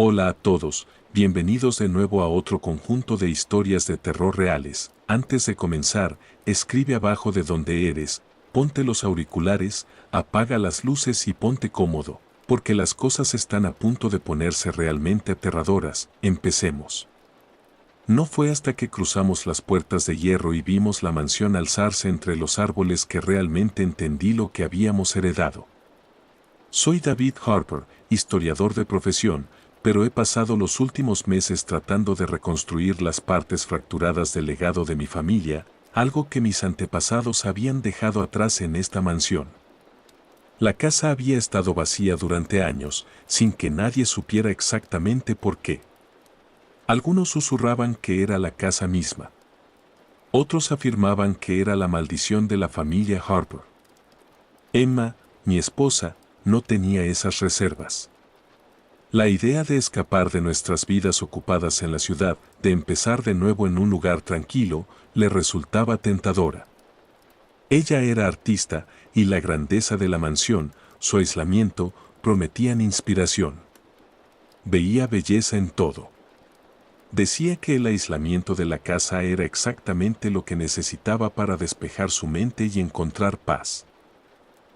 Hola a todos, bienvenidos de nuevo a otro conjunto de historias de terror reales. Antes de comenzar, escribe abajo de donde eres, ponte los auriculares, apaga las luces y ponte cómodo, porque las cosas están a punto de ponerse realmente aterradoras. Empecemos. No fue hasta que cruzamos las puertas de hierro y vimos la mansión alzarse entre los árboles que realmente entendí lo que habíamos heredado. Soy David Harper, historiador de profesión, pero he pasado los últimos meses tratando de reconstruir las partes fracturadas del legado de mi familia, algo que mis antepasados habían dejado atrás en esta mansión. La casa había estado vacía durante años, sin que nadie supiera exactamente por qué. Algunos susurraban que era la casa misma. Otros afirmaban que era la maldición de la familia Harper. Emma, mi esposa, no tenía esas reservas. La idea de escapar de nuestras vidas ocupadas en la ciudad, de empezar de nuevo en un lugar tranquilo, le resultaba tentadora. Ella era artista, y la grandeza de la mansión, su aislamiento, prometían inspiración. Veía belleza en todo. Decía que el aislamiento de la casa era exactamente lo que necesitaba para despejar su mente y encontrar paz.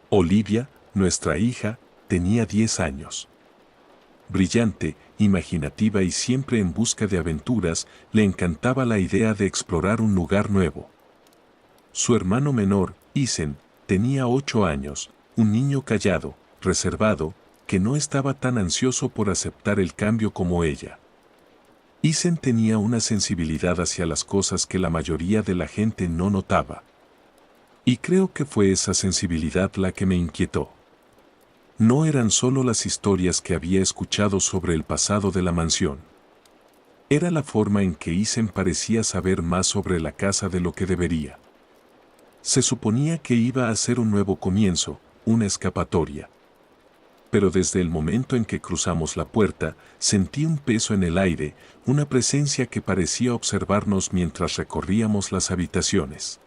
Olivia, nuestra hija, tenía 10 años. Brillante, imaginativa y siempre en busca de aventuras, le encantaba la idea de explorar un lugar nuevo. Su hermano menor, Ethan, tenía 8 años, un niño callado, reservado, que no estaba tan ansioso por aceptar el cambio como ella. Ethan tenía una sensibilidad hacia las cosas que la mayoría de la gente no notaba. Y creo que fue esa sensibilidad la que me inquietó. No eran solo las historias que había escuchado sobre el pasado de la mansión. Era la forma en que Ethan parecía saber más sobre la casa de lo que debería. Se suponía que iba a ser un nuevo comienzo, una escapatoria. Pero desde el momento en que cruzamos la puerta, sentí un peso en el aire, una presencia que parecía observarnos mientras recorríamos las habitaciones.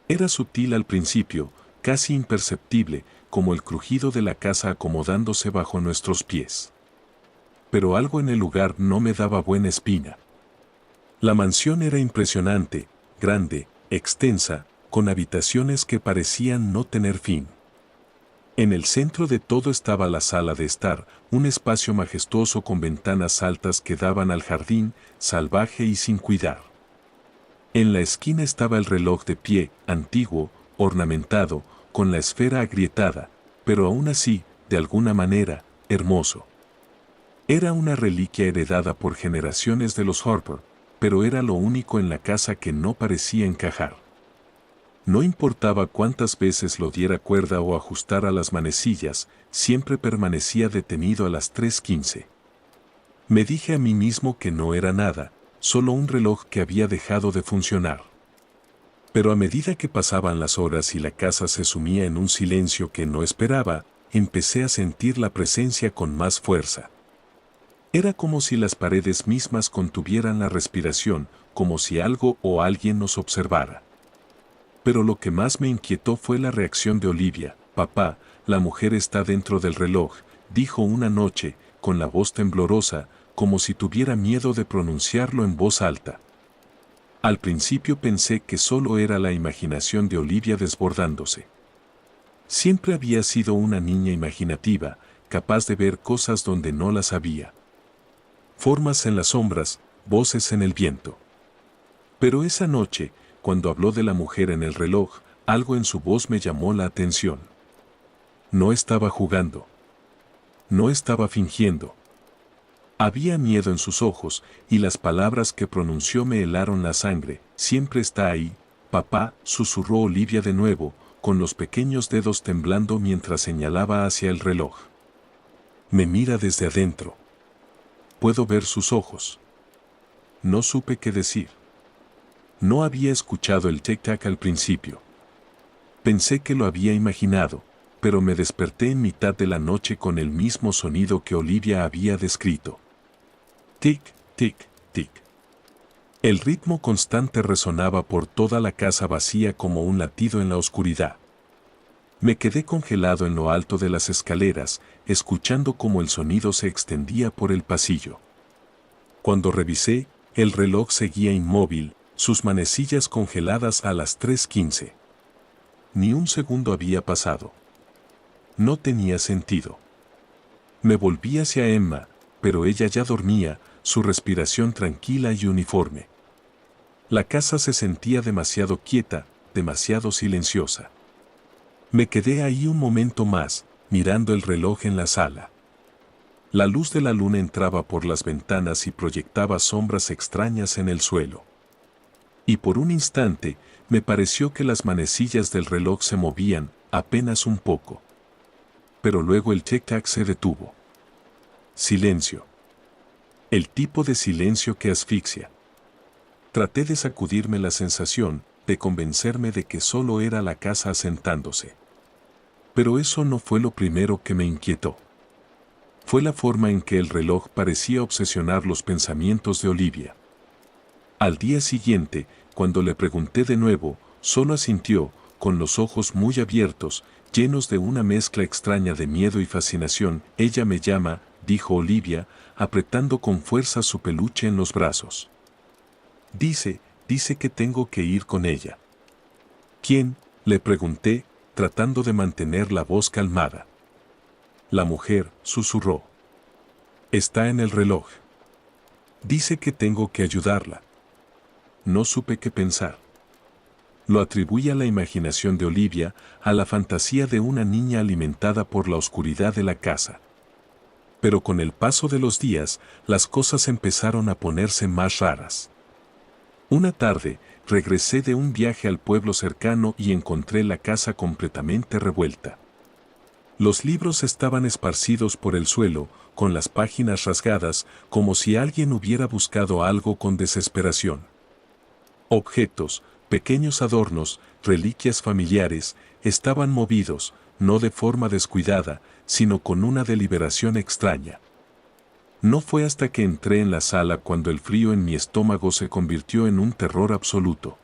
Era sutil al principio, casi imperceptible, como el crujido de la casa acomodándose bajo nuestros pies. Pero algo en el lugar no me daba buena espina. La mansión era impresionante, grande, extensa, con habitaciones que parecían no tener fin. En el centro de todo estaba la sala de estar, un espacio majestuoso con ventanas altas que daban al jardín, salvaje y sin cuidar. En la esquina estaba el reloj de pie, antiguo, ornamentado, con la esfera agrietada, pero aún así, de alguna manera, hermoso. Era una reliquia heredada por generaciones de los Harper, pero era lo único en la casa que no parecía encajar. No importaba cuántas veces lo diera cuerda o ajustara las manecillas, siempre permanecía detenido a las 3:15. Me dije a mí mismo que no era nada, solo un reloj que había dejado de funcionar. Pero a medida que pasaban las horas y la casa se sumía en un silencio que no esperaba, empecé a sentir la presencia con más fuerza. Era como si las paredes mismas contuvieran la respiración, como si algo o alguien nos observara. Pero lo que más me inquietó fue la reacción de Olivia. Papá, la mujer está dentro del reloj, dijo una noche, con la voz temblorosa, como si tuviera miedo de pronunciarlo en voz alta. Al principio pensé que solo era la imaginación de Olivia desbordándose. Siempre había sido una niña imaginativa, capaz de ver cosas donde no las había. Formas en las sombras, voces en el viento. Pero esa noche, cuando habló de la mujer en el reloj, algo en su voz me llamó la atención. No estaba jugando. No estaba fingiendo. Había miedo en sus ojos, y las palabras que pronunció me helaron la sangre. Siempre está ahí, papá, susurró Olivia de nuevo, con los pequeños dedos temblando mientras señalaba hacia el reloj. Me mira desde adentro. Puedo ver sus ojos. No supe qué decir. No había escuchado el tic-tac al principio. Pensé que lo había imaginado, pero me desperté en mitad de la noche con el mismo sonido que Olivia había descrito. Tic, tic, tic. El ritmo constante resonaba por toda la casa vacía como un latido en la oscuridad. Me quedé congelado en lo alto de las escaleras, escuchando cómo el sonido se extendía por el pasillo. Cuando revisé, el reloj seguía inmóvil, sus manecillas congeladas a las 3:15. Ni un segundo había pasado. No tenía sentido. Me volví hacia Emma, pero ella ya dormía, su respiración tranquila y uniforme. La casa se sentía demasiado quieta, demasiado silenciosa. Me quedé ahí un momento más, mirando el reloj en la sala. La luz de la luna entraba por las ventanas y proyectaba sombras extrañas en el suelo. Y por un instante, me pareció que las manecillas del reloj se movían, apenas un poco. Pero luego el tic-tac se detuvo. Silencio. El tipo de silencio que asfixia. Traté de sacudirme la sensación, de convencerme de que solo era la casa asentándose. Pero eso no fue lo primero que me inquietó. Fue la forma en que el reloj parecía obsesionar los pensamientos de Olivia. Al día siguiente, cuando le pregunté de nuevo, solo asintió, con los ojos muy abiertos, llenos de una mezcla extraña de miedo y fascinación. Ella me llama, dijo Olivia, apretando con fuerza su peluche en los brazos. Dice que tengo que ir con ella. ¿Quién?, le pregunté, tratando de mantener la voz calmada. La mujer susurró. Está en el reloj. Dice que tengo que ayudarla. No supe qué pensar. Lo atribuí a la imaginación de Olivia, a la fantasía de una niña alimentada por la oscuridad de la casa. Pero con el paso de los días, las cosas empezaron a ponerse más raras. Una tarde, regresé de un viaje al pueblo cercano y encontré la casa completamente revuelta. Los libros estaban esparcidos por el suelo, con las páginas rasgadas, como si alguien hubiera buscado algo con desesperación. Objetos, pequeños adornos, reliquias familiares, estaban movidos, no de forma descuidada, sino con una deliberación extraña. No fue hasta que entré en la sala cuando el frío en mi estómago se convirtió en un terror absoluto.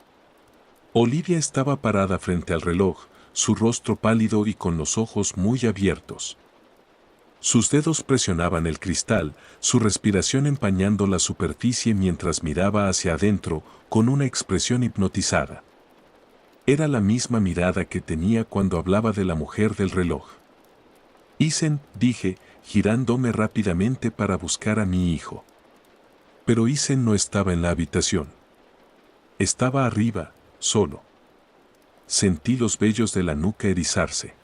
Olivia estaba parada frente al reloj, su rostro pálido y con los ojos muy abiertos. Sus dedos presionaban el cristal, su respiración empañando la superficie mientras miraba hacia adentro, con una expresión hipnotizada. Era la misma mirada que tenía cuando hablaba de la mujer del reloj. Isen, dije, girándome rápidamente para buscar a mi hijo. Pero Isen no estaba en la habitación. Estaba arriba, solo. Sentí los vellos de la nuca erizarse.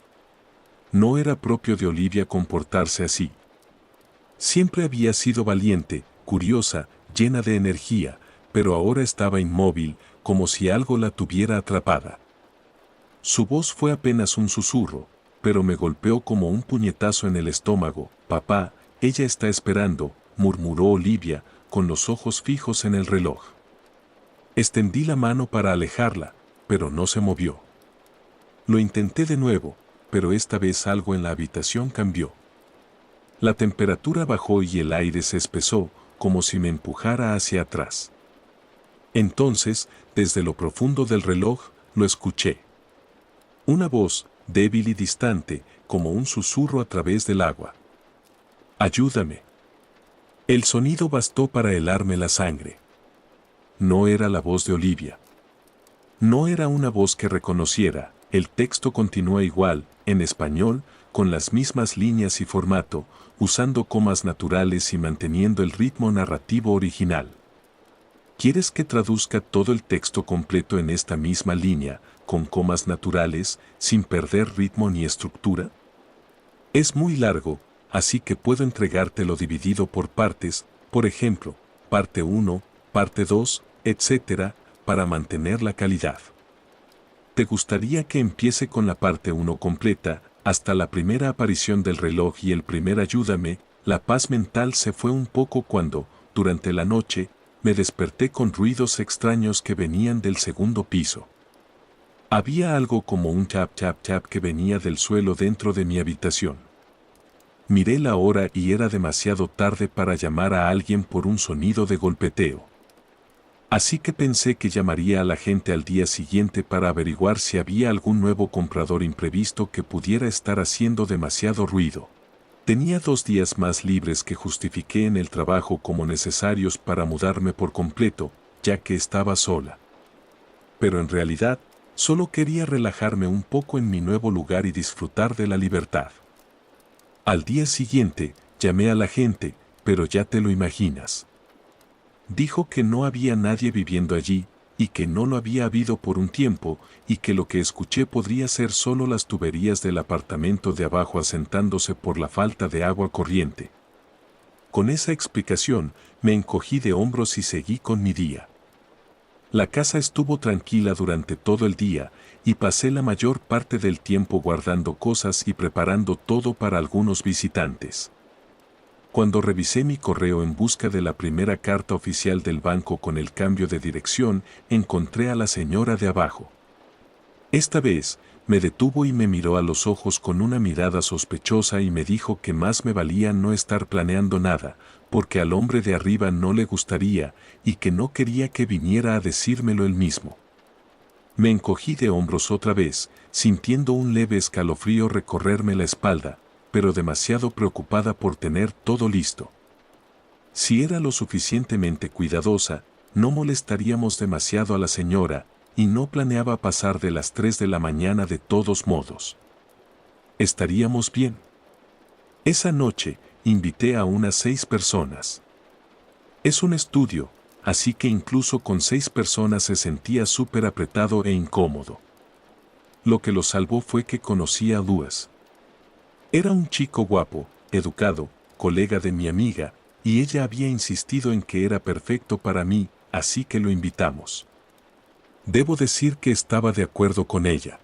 No era propio de Olivia comportarse así. Siempre había sido valiente, curiosa, llena de energía, pero ahora estaba inmóvil, como si algo la tuviera atrapada. Su voz fue apenas un susurro, pero me golpeó como un puñetazo en el estómago. Papá, ella está esperando, murmuró Olivia, con los ojos fijos en el reloj. Extendí la mano para alejarla, pero no se movió. Lo intenté de nuevo, pero esta vez algo en la habitación cambió. La temperatura bajó y el aire se espesó, como si me empujara hacia atrás. Entonces, desde lo profundo del reloj, lo escuché. Una voz, débil y distante, como un susurro a través del agua. «Ayúdame». El sonido bastó para helarme la sangre. No era la voz de Olivia. No era una voz que reconociera. El texto continúa igual, en español, con las mismas líneas y formato, usando comas naturales y manteniendo el ritmo narrativo original. ¿Quieres que traduzca todo el texto completo en esta misma línea, con comas naturales, sin perder ritmo ni estructura? Es muy largo, así que puedo entregártelo dividido por partes, por ejemplo, parte 1, parte 2, etc., para mantener la calidad. ¿Te gustaría que empiece con la parte 1 completa, hasta la primera aparición del reloj y el primer ayúdame? La paz mental se fue un poco cuando, durante la noche, me desperté con ruidos extraños que venían del segundo piso. Había algo como un tap tap tap que venía del suelo dentro de mi habitación. Miré la hora y era demasiado tarde para llamar a alguien por un sonido de golpeteo. Así que pensé que llamaría a la gente al día siguiente para averiguar si había algún nuevo comprador imprevisto que pudiera estar haciendo demasiado ruido. Tenía 2 días más libres que justifiqué en el trabajo como necesarios para mudarme por completo, ya que estaba sola. Pero en realidad, solo quería relajarme un poco en mi nuevo lugar y disfrutar de la libertad. Al día siguiente, llamé a la gente, pero ya te lo imaginas. Dijo que no había nadie viviendo allí, y que no lo había habido por un tiempo, y que lo que escuché podría ser solo las tuberías del apartamento de abajo asentándose por la falta de agua corriente. Con esa explicación, me encogí de hombros y seguí con mi día. La casa estuvo tranquila durante todo el día, y pasé la mayor parte del tiempo guardando cosas y preparando todo para algunos visitantes. Cuando revisé mi correo en busca de la primera carta oficial del banco con el cambio de dirección, encontré a la señora de abajo. Esta vez, me detuvo y me miró a los ojos con una mirada sospechosa y me dijo que más me valía no estar planeando nada, porque al hombre de arriba no le gustaría, y que no quería que viniera a decírmelo él mismo. Me encogí de hombros otra vez, sintiendo un leve escalofrío recorrerme la espalda, pero demasiado preocupada por tener todo listo. Si era lo suficientemente cuidadosa, no molestaríamos demasiado a la señora, y no planeaba pasar de las 3 de la mañana de todos modos. ¿Estaríamos bien? Esa noche, invité a unas 6 personas. Es un estudio, así que incluso con 6 personas se sentía súper apretado e incómodo. Lo que lo salvó fue que conocí a Luis. Era un chico guapo, educado, colega de mi amiga, y ella había insistido en que era perfecto para mí, así que lo invitamos. Debo decir que estaba de acuerdo con ella.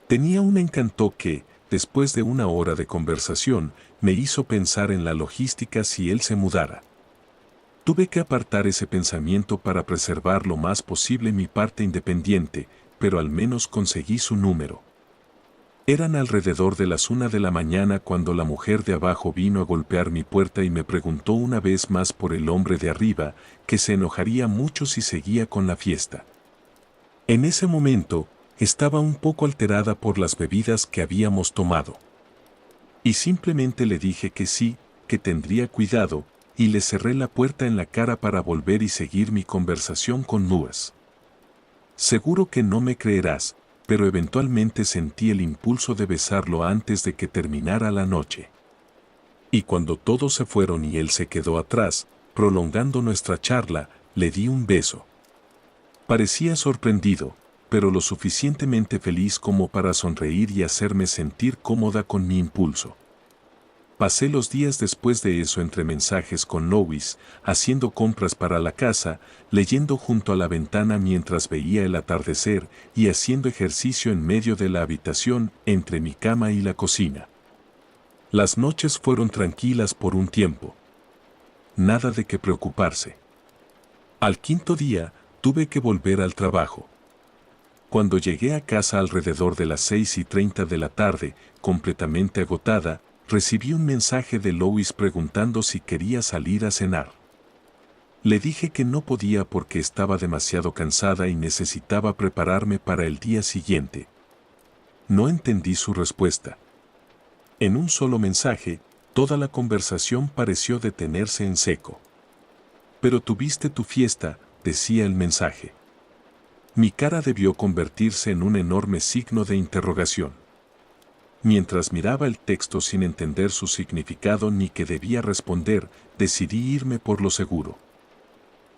Tenía un encanto que, después de una hora de conversación, me hizo pensar en la logística si él se mudara. Tuve que apartar ese pensamiento para preservar lo más posible mi parte independiente, pero al menos conseguí su número. Eran alrededor de las 1 de la mañana cuando la mujer de abajo vino a golpear mi puerta y me preguntó una vez más por el hombre de arriba, que se enojaría mucho si seguía con la fiesta. En ese momento, estaba un poco alterada por las bebidas que habíamos tomado. Y simplemente le dije que sí, que tendría cuidado, y le cerré la puerta en la cara para volver y seguir mi conversación con Luis. Seguro que no me creerás, pero eventualmente sentí el impulso de besarlo antes de que terminara la noche. Y cuando todos se fueron y él se quedó atrás, prolongando nuestra charla, le di un beso. Parecía sorprendido, pero lo suficientemente feliz como para sonreír y hacerme sentir cómoda con mi impulso. Pasé los días después de eso entre mensajes con Lois, haciendo compras para la casa, leyendo junto a la ventana mientras veía el atardecer y haciendo ejercicio en medio de la habitación entre mi cama y la cocina. Las noches fueron tranquilas por un tiempo. Nada de qué preocuparse. Al 5.º día, tuve que volver al trabajo. Cuando llegué a casa alrededor de las 6:30 de la tarde, completamente agotada, recibí un mensaje de Lois preguntando si quería salir a cenar. Le dije que no podía porque estaba demasiado cansada y necesitaba prepararme para el día siguiente. No entendí su respuesta. En un solo mensaje, toda la conversación pareció detenerse en seco. Pero tuviste tu fiesta, decía el mensaje. Mi cara debió convertirse en un enorme signo de interrogación. Mientras miraba el texto sin entender su significado ni qué debía responder, decidí irme por lo seguro.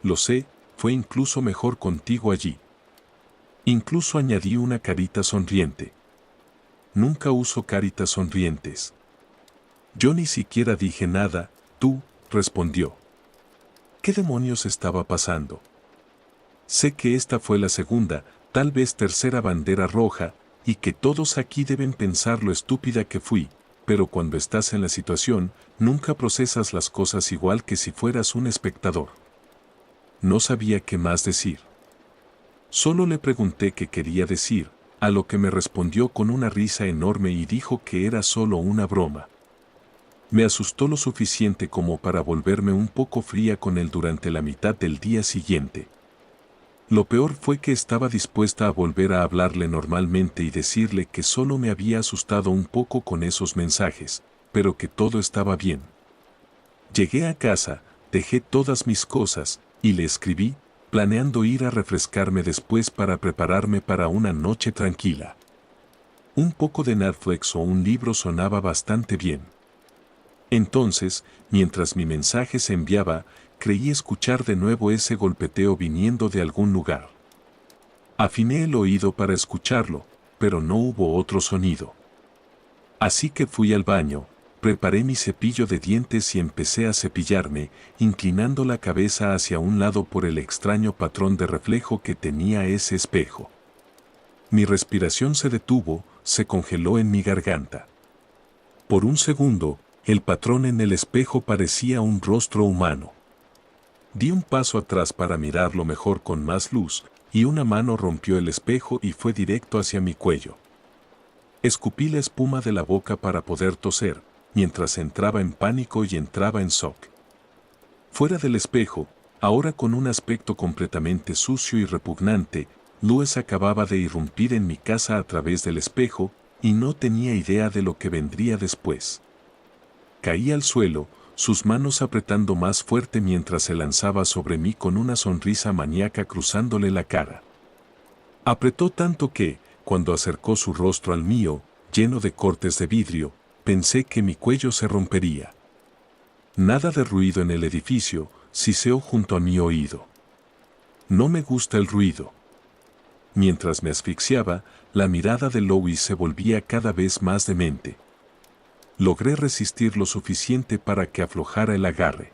Lo sé, fue incluso mejor contigo allí. Incluso añadí una carita sonriente. Nunca uso caritas sonrientes. Yo ni siquiera dije nada, tú, respondió. ¿Qué demonios estaba pasando? Sé que esta fue la segunda, tal vez tercera bandera roja, y que todos aquí deben pensar lo estúpida que fui, pero cuando estás en la situación, nunca procesas las cosas igual que si fueras un espectador. No sabía qué más decir. Solo le pregunté qué quería decir, a lo que me respondió con una risa enorme y dijo que era solo una broma. Me asustó lo suficiente como para volverme un poco fría con él durante la mitad del día siguiente. Lo peor fue que estaba dispuesta a volver a hablarle normalmente y decirle que solo me había asustado un poco con esos mensajes, pero que todo estaba bien. Llegué a casa, dejé todas mis cosas, y le escribí, planeando ir a refrescarme después para prepararme para una noche tranquila. Un poco de Netflix o un libro sonaba bastante bien. Entonces, mientras mi mensaje se enviaba, creí escuchar de nuevo ese golpeteo viniendo de algún lugar. Afiné el oído para escucharlo, pero no hubo otro sonido. Así que fui al baño, preparé mi cepillo de dientes y empecé a cepillarme, inclinando la cabeza hacia un lado por el extraño patrón de reflejo que tenía ese espejo. Mi respiración se detuvo, se congeló en mi garganta. Por un segundo, el patrón en el espejo parecía un rostro humano. Di un paso atrás para mirarlo mejor con más luz, y una mano rompió el espejo y fue directo hacia mi cuello. Escupí la espuma de la boca para poder toser, mientras entraba en pánico y entraba en shock. Fuera del espejo, ahora con un aspecto completamente sucio y repugnante, Louis acababa de irrumpir en mi casa a través del espejo, y no tenía idea de lo que vendría después. Caí al suelo, sus manos apretando más fuerte mientras se lanzaba sobre mí con una sonrisa maníaca cruzándole la cara. Apretó tanto que, cuando acercó su rostro al mío, lleno de cortes de vidrio, pensé que mi cuello se rompería. Nada de ruido en el edificio, siseó junto a mi oído. No me gusta el ruido. Mientras me asfixiaba, la mirada de Louis se volvía cada vez más demente. Logré resistir lo suficiente para que aflojara el agarre.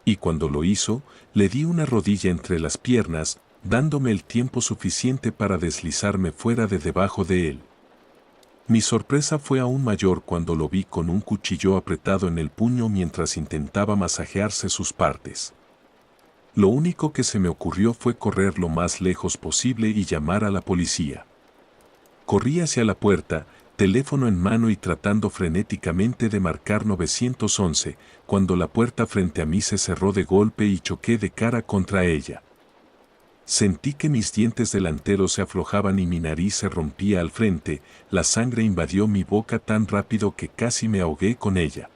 Y cuando lo hizo, le di una rodilla entre las piernas, dándome el tiempo suficiente para deslizarme fuera de debajo de él. Mi sorpresa fue aún mayor cuando lo vi con un cuchillo apretado en el puño mientras intentaba masajearse sus partes. Lo único que se me ocurrió fue correr lo más lejos posible y llamar a la policía. Corrí hacia la puerta, teléfono en mano y tratando frenéticamente de marcar 911, cuando la puerta frente a mí se cerró de golpe y choqué de cara contra ella. Sentí que mis dientes delanteros se aflojaban y mi nariz se rompía al frente, la sangre invadió mi boca tan rápido que casi me ahogué con ella.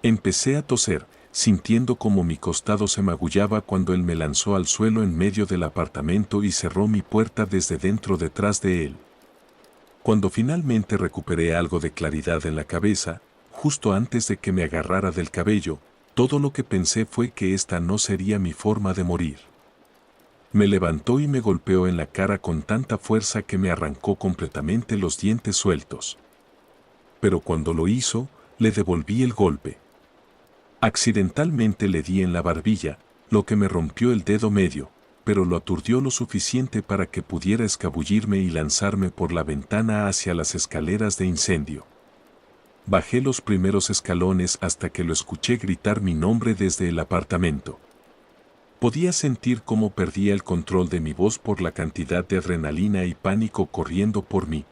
Empecé a toser, sintiendo como mi costado se magullaba cuando él me lanzó al suelo en medio del apartamento y cerró mi puerta desde dentro detrás de él. Cuando finalmente recuperé algo de claridad en la cabeza, justo antes de que me agarrara del cabello, todo lo que pensé fue que esta no sería mi forma de morir. Me levantó y me golpeó en la cara con tanta fuerza que me arrancó completamente los dientes sueltos. Pero cuando lo hizo, le devolví el golpe. Accidentalmente le di en la barbilla, lo que me rompió el dedo medio, pero lo aturdió lo suficiente para que pudiera escabullirme y lanzarme por la ventana hacia las escaleras de incendio. Bajé los primeros escalones hasta que lo escuché gritar mi nombre desde el apartamento. Podía sentir cómo perdía el control de mi voz por la cantidad de adrenalina y pánico corriendo por mí.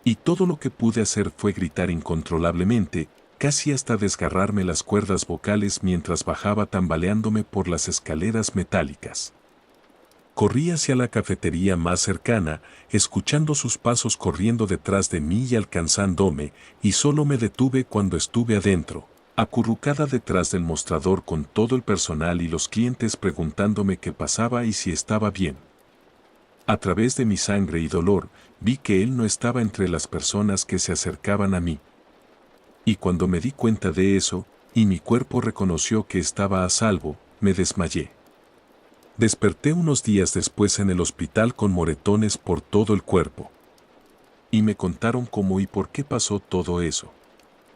Y todo lo que pude hacer fue gritar incontrolablemente, casi hasta desgarrarme las cuerdas vocales mientras bajaba tambaleándome por las escaleras metálicas. Corrí hacia la cafetería más cercana, escuchando sus pasos corriendo detrás de mí y alcanzándome, y solo me detuve cuando estuve adentro, acurrucada detrás del mostrador con todo el personal y los clientes preguntándome qué pasaba y si estaba bien. A través de mi sangre y dolor, vi que él no estaba entre las personas que se acercaban a mí. Y cuando me di cuenta de eso, y mi cuerpo reconoció que estaba a salvo, me desmayé. Desperté unos días después en el hospital con moretones por todo el cuerpo. Y me contaron cómo y por qué pasó todo eso.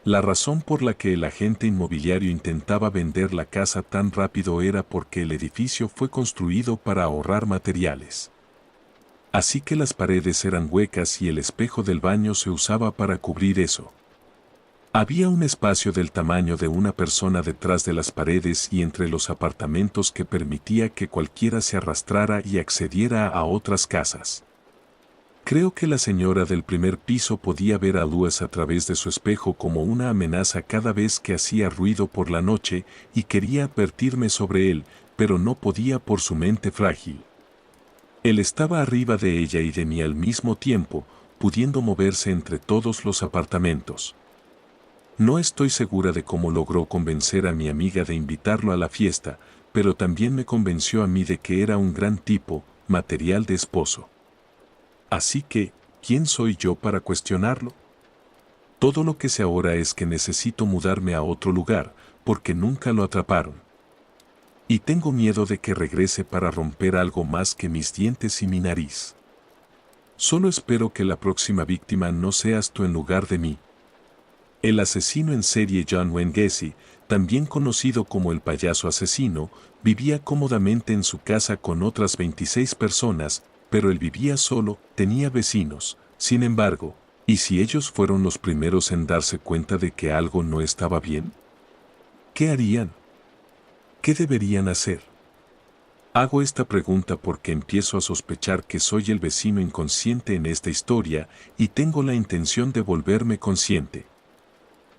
La razón por la que el agente inmobiliario intentaba vender la casa tan rápido era porque el edificio fue construido para ahorrar materiales. Así que las paredes eran huecas y el espejo del baño se usaba para cubrir eso. Había un espacio del tamaño de una persona detrás de las paredes y entre los apartamentos que permitía que cualquiera se arrastrara y accediera a otras casas. Creo que la señora del primer piso podía ver a Louis a través de su espejo como una amenaza cada vez que hacía ruido por la noche y quería advertirme sobre él, pero no podía por su mente frágil. Él estaba arriba de ella y de mí al mismo tiempo, pudiendo moverse entre todos los apartamentos. No estoy segura de cómo logró convencer a mi amiga de invitarlo a la fiesta, pero también me convenció a mí de que era un gran tipo, material de esposo. Así que, ¿quién soy yo para cuestionarlo? Todo lo que sé ahora es que necesito mudarme a otro lugar, porque nunca lo atraparon. Y tengo miedo de que regrese para romper algo más que mis dientes y mi nariz. Solo espero que la próxima víctima no seas tú en lugar de mí. El asesino en serie John Wayne Gacy, también conocido como el payaso asesino, vivía cómodamente en su casa con otras 26 personas, pero él vivía solo, tenía vecinos. Sin embargo, ¿y si ellos fueron los primeros en darse cuenta de que algo no estaba bien? ¿Qué harían? ¿Qué deberían hacer? Hago esta pregunta porque empiezo a sospechar que soy el vecino inconsciente en esta historia y tengo la intención de volverme consciente.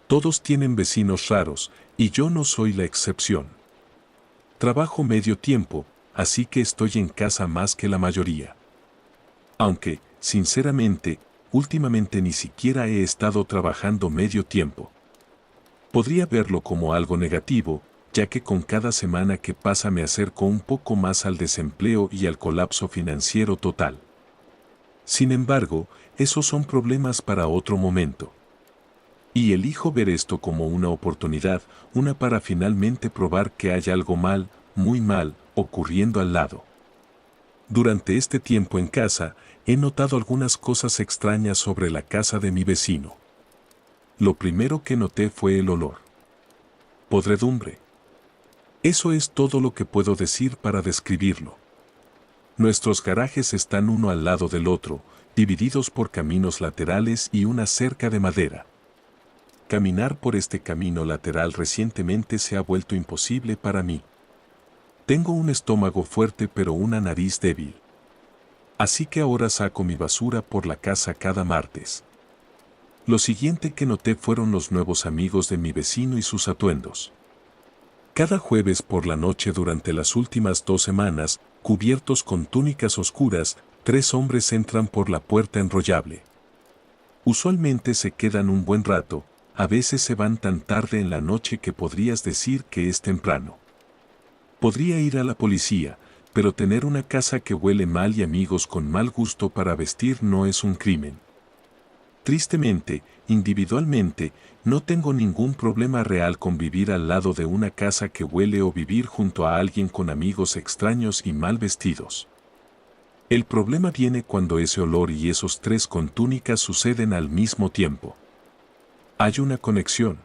Todos tienen vecinos raros, y yo no soy la excepción. Trabajo medio tiempo, así que estoy en casa más que la mayoría. Aunque, sinceramente, últimamente ni siquiera he estado trabajando medio tiempo. Podría verlo como algo negativo, ya que con cada semana que pasa me acerco un poco más al desempleo y al colapso financiero total. Sin embargo, esos son problemas para otro momento. Y elijo ver esto como una oportunidad, una para finalmente probar que hay algo mal, muy mal, ocurriendo al lado. Durante este tiempo en casa, he notado algunas cosas extrañas sobre la casa de mi vecino. Lo primero que noté fue el olor. Podredumbre. Eso es todo lo que puedo decir para describirlo. Nuestros garajes están uno al lado del otro, divididos por caminos laterales y una cerca de madera. Caminar por este camino lateral recientemente se ha vuelto imposible para mí. Tengo un estómago fuerte pero una nariz débil. Así que ahora saco mi basura por la casa cada martes. Lo siguiente que noté fueron los nuevos amigos de mi vecino y sus atuendos. Cada jueves por la noche durante las últimas 2 semanas, cubiertos con túnicas oscuras, 3 hombres entran por la puerta enrollable. Usualmente se quedan un buen rato, a veces se van tan tarde en la noche que podrías decir que es temprano. Podría ir a la policía, pero tener una casa que huele mal y amigos con mal gusto para vestir no es un crimen. Tristemente, individualmente, no tengo ningún problema real con vivir al lado de una casa que huele o vivir junto a alguien con amigos extraños y mal vestidos. El problema viene cuando ese olor y esos 3 con túnicas suceden al mismo tiempo. Hay una conexión.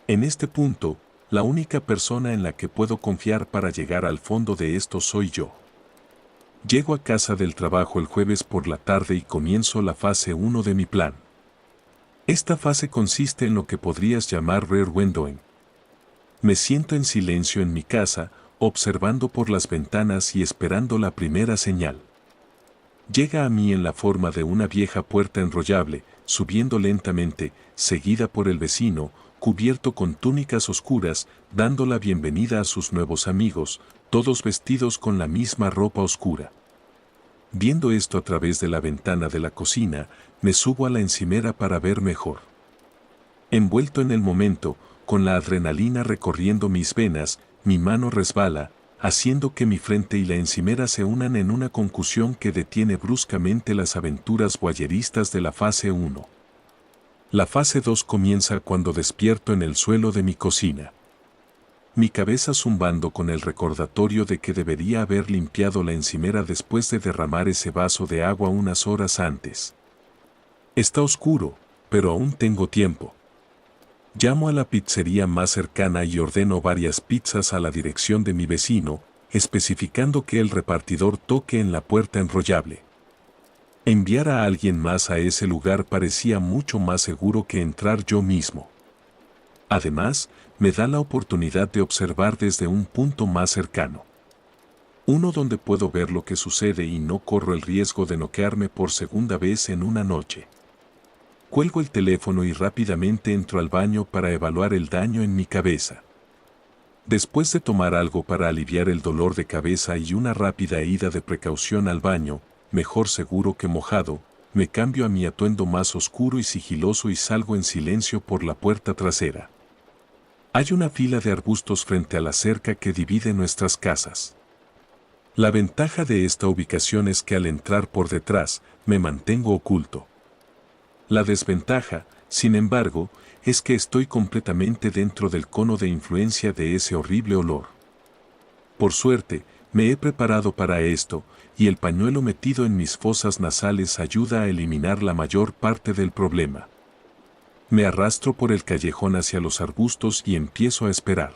En este punto, la única persona en la que puedo confiar para llegar al fondo de esto soy yo. Llego a casa del trabajo el jueves por la tarde y comienzo la fase 1 de mi plan. Esta fase consiste en lo que podrías llamar rear windowing. Me siento en silencio en mi casa, observando por las ventanas y esperando la primera señal. Llega a mí en la forma de una vieja puerta enrollable, subiendo lentamente, seguida por el vecino, cubierto con túnicas oscuras, dando la bienvenida a sus nuevos amigos, todos vestidos con la misma ropa oscura. Viendo esto a través de la ventana de la cocina, me subo a la encimera para ver mejor. Envuelto en el momento, con la adrenalina recorriendo mis venas, mi mano resbala, haciendo que mi frente y la encimera se unan en una concusión que detiene bruscamente las aventuras voyeristas de la fase 1. La fase 2 comienza cuando despierto en el suelo de mi cocina. Mi cabeza zumbando con el recordatorio de que debería haber limpiado la encimera después de derramar ese vaso de agua unas horas antes. Está oscuro, pero aún tengo tiempo. Llamo a la pizzería más cercana y ordeno varias pizzas a la dirección de mi vecino, especificando que el repartidor toque en la puerta enrollable. Enviar a alguien más a ese lugar parecía mucho más seguro que entrar yo mismo. Además, me da la oportunidad de observar desde un punto más cercano. Uno donde puedo ver lo que sucede y no corro el riesgo de noquearme por segunda vez en una noche. Cuelgo el teléfono y rápidamente entro al baño para evaluar el daño en mi cabeza. Después de tomar algo para aliviar el dolor de cabeza y una rápida ida de precaución al baño, mejor seguro que mojado, me cambio a mi atuendo más oscuro y sigiloso y salgo en silencio por la puerta trasera. Hay una fila de arbustos frente a la cerca que divide nuestras casas. La ventaja de esta ubicación es que al entrar por detrás, me mantengo oculto. La desventaja, sin embargo, es que estoy completamente dentro del cono de influencia de ese horrible olor. Por suerte, me he preparado para esto, y el pañuelo metido en mis fosas nasales ayuda a eliminar la mayor parte del problema. Me arrastro por el callejón hacia los arbustos y empiezo a esperar.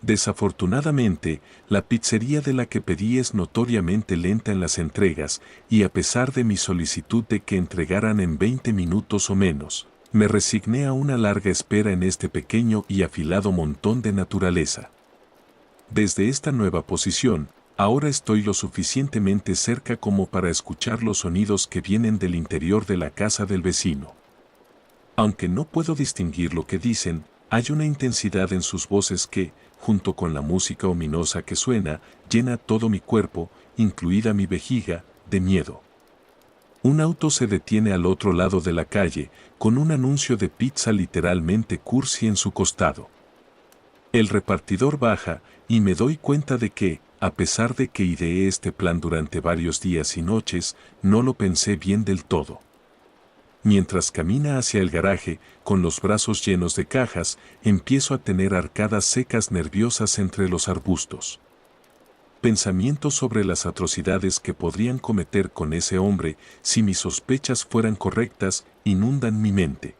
Desafortunadamente, la pizzería de la que pedí es notoriamente lenta en las entregas, y a pesar de mi solicitud de que entregaran en 20 minutos o menos, me resigné a una larga espera en este pequeño y afilado montón de naturaleza. Desde esta nueva posición, ahora estoy lo suficientemente cerca como para escuchar los sonidos que vienen del interior de la casa del vecino. Aunque no puedo distinguir lo que dicen, hay una intensidad en sus voces que, junto con la música ominosa que suena, llena todo mi cuerpo, incluida mi vejiga, de miedo. Un auto se detiene al otro lado de la calle, con un anuncio de pizza literalmente cursi en su costado. El repartidor baja, y me doy cuenta de que, a pesar de que ideé este plan durante varios días y noches, no lo pensé bien del todo. Mientras camina hacia el garaje, con los brazos llenos de cajas, empiezo a tener arcadas secas nerviosas entre los arbustos. Pensamientos sobre las atrocidades que podrían cometer con ese hombre si mis sospechas fueran correctas inundan mi mente.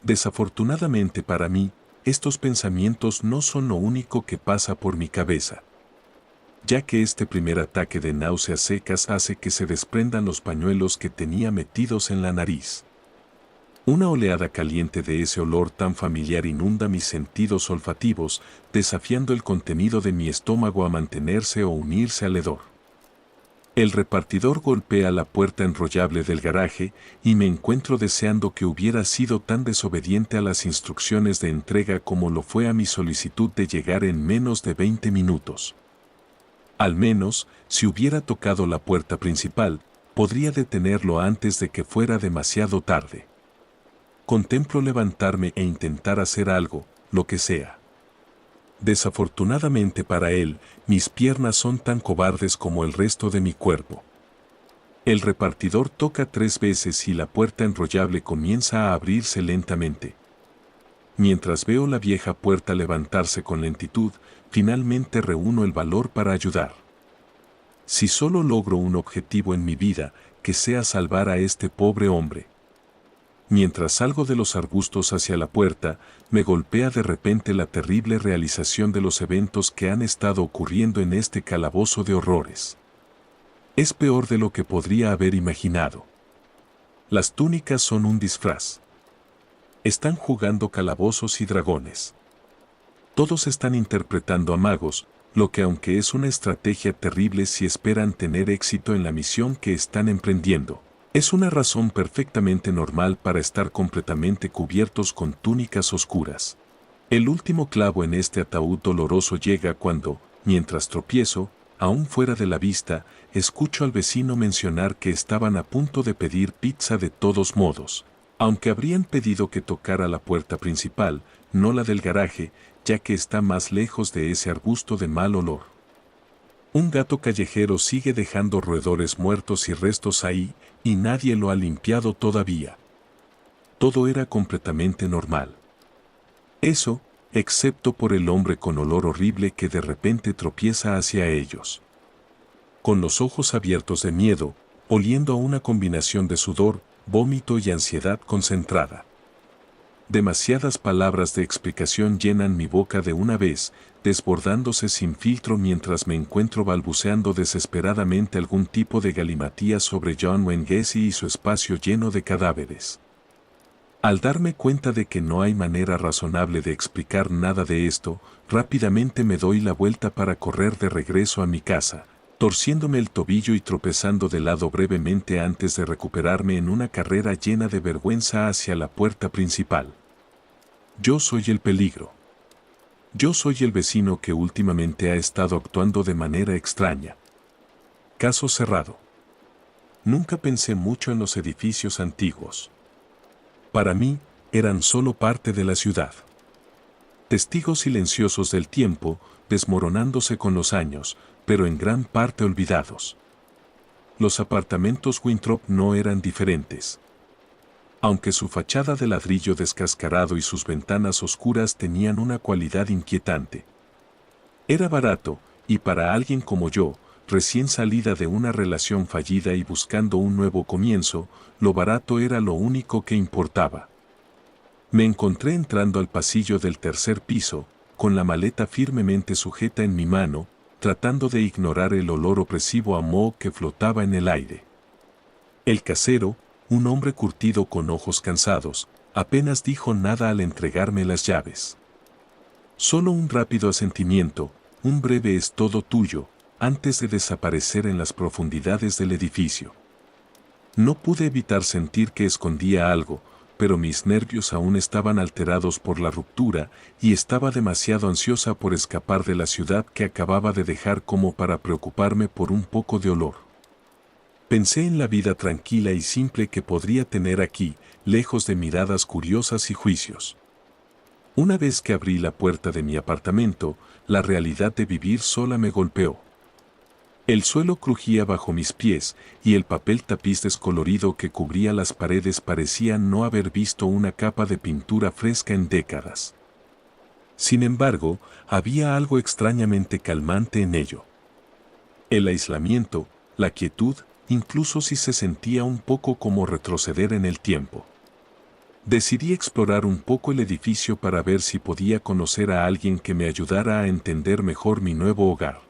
Desafortunadamente para mí, estos pensamientos no son lo único que pasa por mi cabeza, ya que este primer ataque de náuseas secas hace que se desprendan los pañuelos que tenía metidos en la nariz. Una oleada caliente de ese olor tan familiar inunda mis sentidos olfativos, desafiando el contenido de mi estómago a mantenerse o unirse al hedor. El repartidor golpea la puerta enrollable del garaje y me encuentro deseando que hubiera sido tan desobediente a las instrucciones de entrega como lo fue a mi solicitud de llegar en menos de 20 minutos. Al menos, si hubiera tocado la puerta principal, podría detenerlo antes de que fuera demasiado tarde. Contemplo levantarme e intentar hacer algo, lo que sea. Desafortunadamente para él, mis piernas son tan cobardes como el resto de mi cuerpo. El repartidor toca 3 veces y la puerta enrollable comienza a abrirse lentamente. Mientras veo la vieja puerta levantarse con lentitud, finalmente reúno el valor para ayudar. Si solo logro un objetivo en mi vida, que sea salvar a este pobre hombre. Mientras salgo de los arbustos hacia la puerta, me golpea de repente la terrible realización de los eventos que han estado ocurriendo en este calabozo de horrores. Es peor de lo que podría haber imaginado. Las túnicas son un disfraz. Están jugando calabozos y dragones. Todos están interpretando a magos, lo que aunque es una estrategia terrible si esperan tener éxito en la misión que están emprendiendo, es una razón perfectamente normal para estar completamente cubiertos con túnicas oscuras. El último clavo en este ataúd doloroso llega cuando, mientras tropiezo, aún fuera de la vista, escucho al vecino mencionar que estaban a punto de pedir pizza de todos modos, aunque habrían pedido que tocara la puerta principal, no la del garaje, ya que está más lejos de ese arbusto de mal olor. Un gato callejero sigue dejando roedores muertos y restos ahí, y nadie lo ha limpiado todavía. Todo era completamente normal. Eso, excepto por el hombre con olor horrible que de repente tropieza hacia ellos. Con los ojos abiertos de miedo, oliendo a una combinación de sudor, vómito y ansiedad concentrada. Demasiadas palabras de explicación llenan mi boca de una vez, desbordándose sin filtro mientras me encuentro balbuceando desesperadamente algún tipo de galimatías sobre John Wayne Gacy y su espacio lleno de cadáveres. Al darme cuenta de que no hay manera razonable de explicar nada de esto, rápidamente me doy la vuelta para correr de regreso a mi casa, torciéndome el tobillo y tropezando de lado brevemente antes de recuperarme en una carrera llena de vergüenza hacia la puerta principal. Yo soy el peligro. Yo soy el vecino que últimamente ha estado actuando de manera extraña. Caso cerrado. Nunca pensé mucho en los edificios antiguos. Para mí, eran solo parte de la ciudad. Testigos silenciosos del tiempo, desmoronándose con los años, pero en gran parte olvidados. Los apartamentos Winthrop no eran diferentes. Aunque su fachada de ladrillo descascarado y sus ventanas oscuras tenían una cualidad inquietante. Era barato, y para alguien como yo, recién salida de una relación fallida y buscando un nuevo comienzo, lo barato era lo único que importaba. Me encontré entrando al pasillo del tercer piso, con la maleta firmemente sujeta en mi mano, tratando de ignorar el olor opresivo a moho que flotaba en el aire. El casero, un hombre curtido con ojos cansados, apenas dijo nada al entregarme las llaves. Solo un rápido asentimiento, un breve "es todo tuyo", antes de desaparecer en las profundidades del edificio. No pude evitar sentir que escondía algo, pero mis nervios aún estaban alterados por la ruptura y estaba demasiado ansiosa por escapar de la ciudad que acababa de dejar como para preocuparme por un poco de olor. Pensé en la vida tranquila y simple que podría tener aquí, lejos de miradas curiosas y juicios. Una vez que abrí la puerta de mi apartamento, la realidad de vivir sola me golpeó. El suelo crujía bajo mis pies y el papel tapiz descolorido que cubría las paredes parecía no haber visto una capa de pintura fresca en décadas. Sin embargo, había algo extrañamente calmante en ello. El aislamiento, la quietud, incluso si se sentía un poco como retroceder en el tiempo. Decidí explorar un poco el edificio para ver si podía conocer a alguien que me ayudara a entender mejor mi nuevo hogar.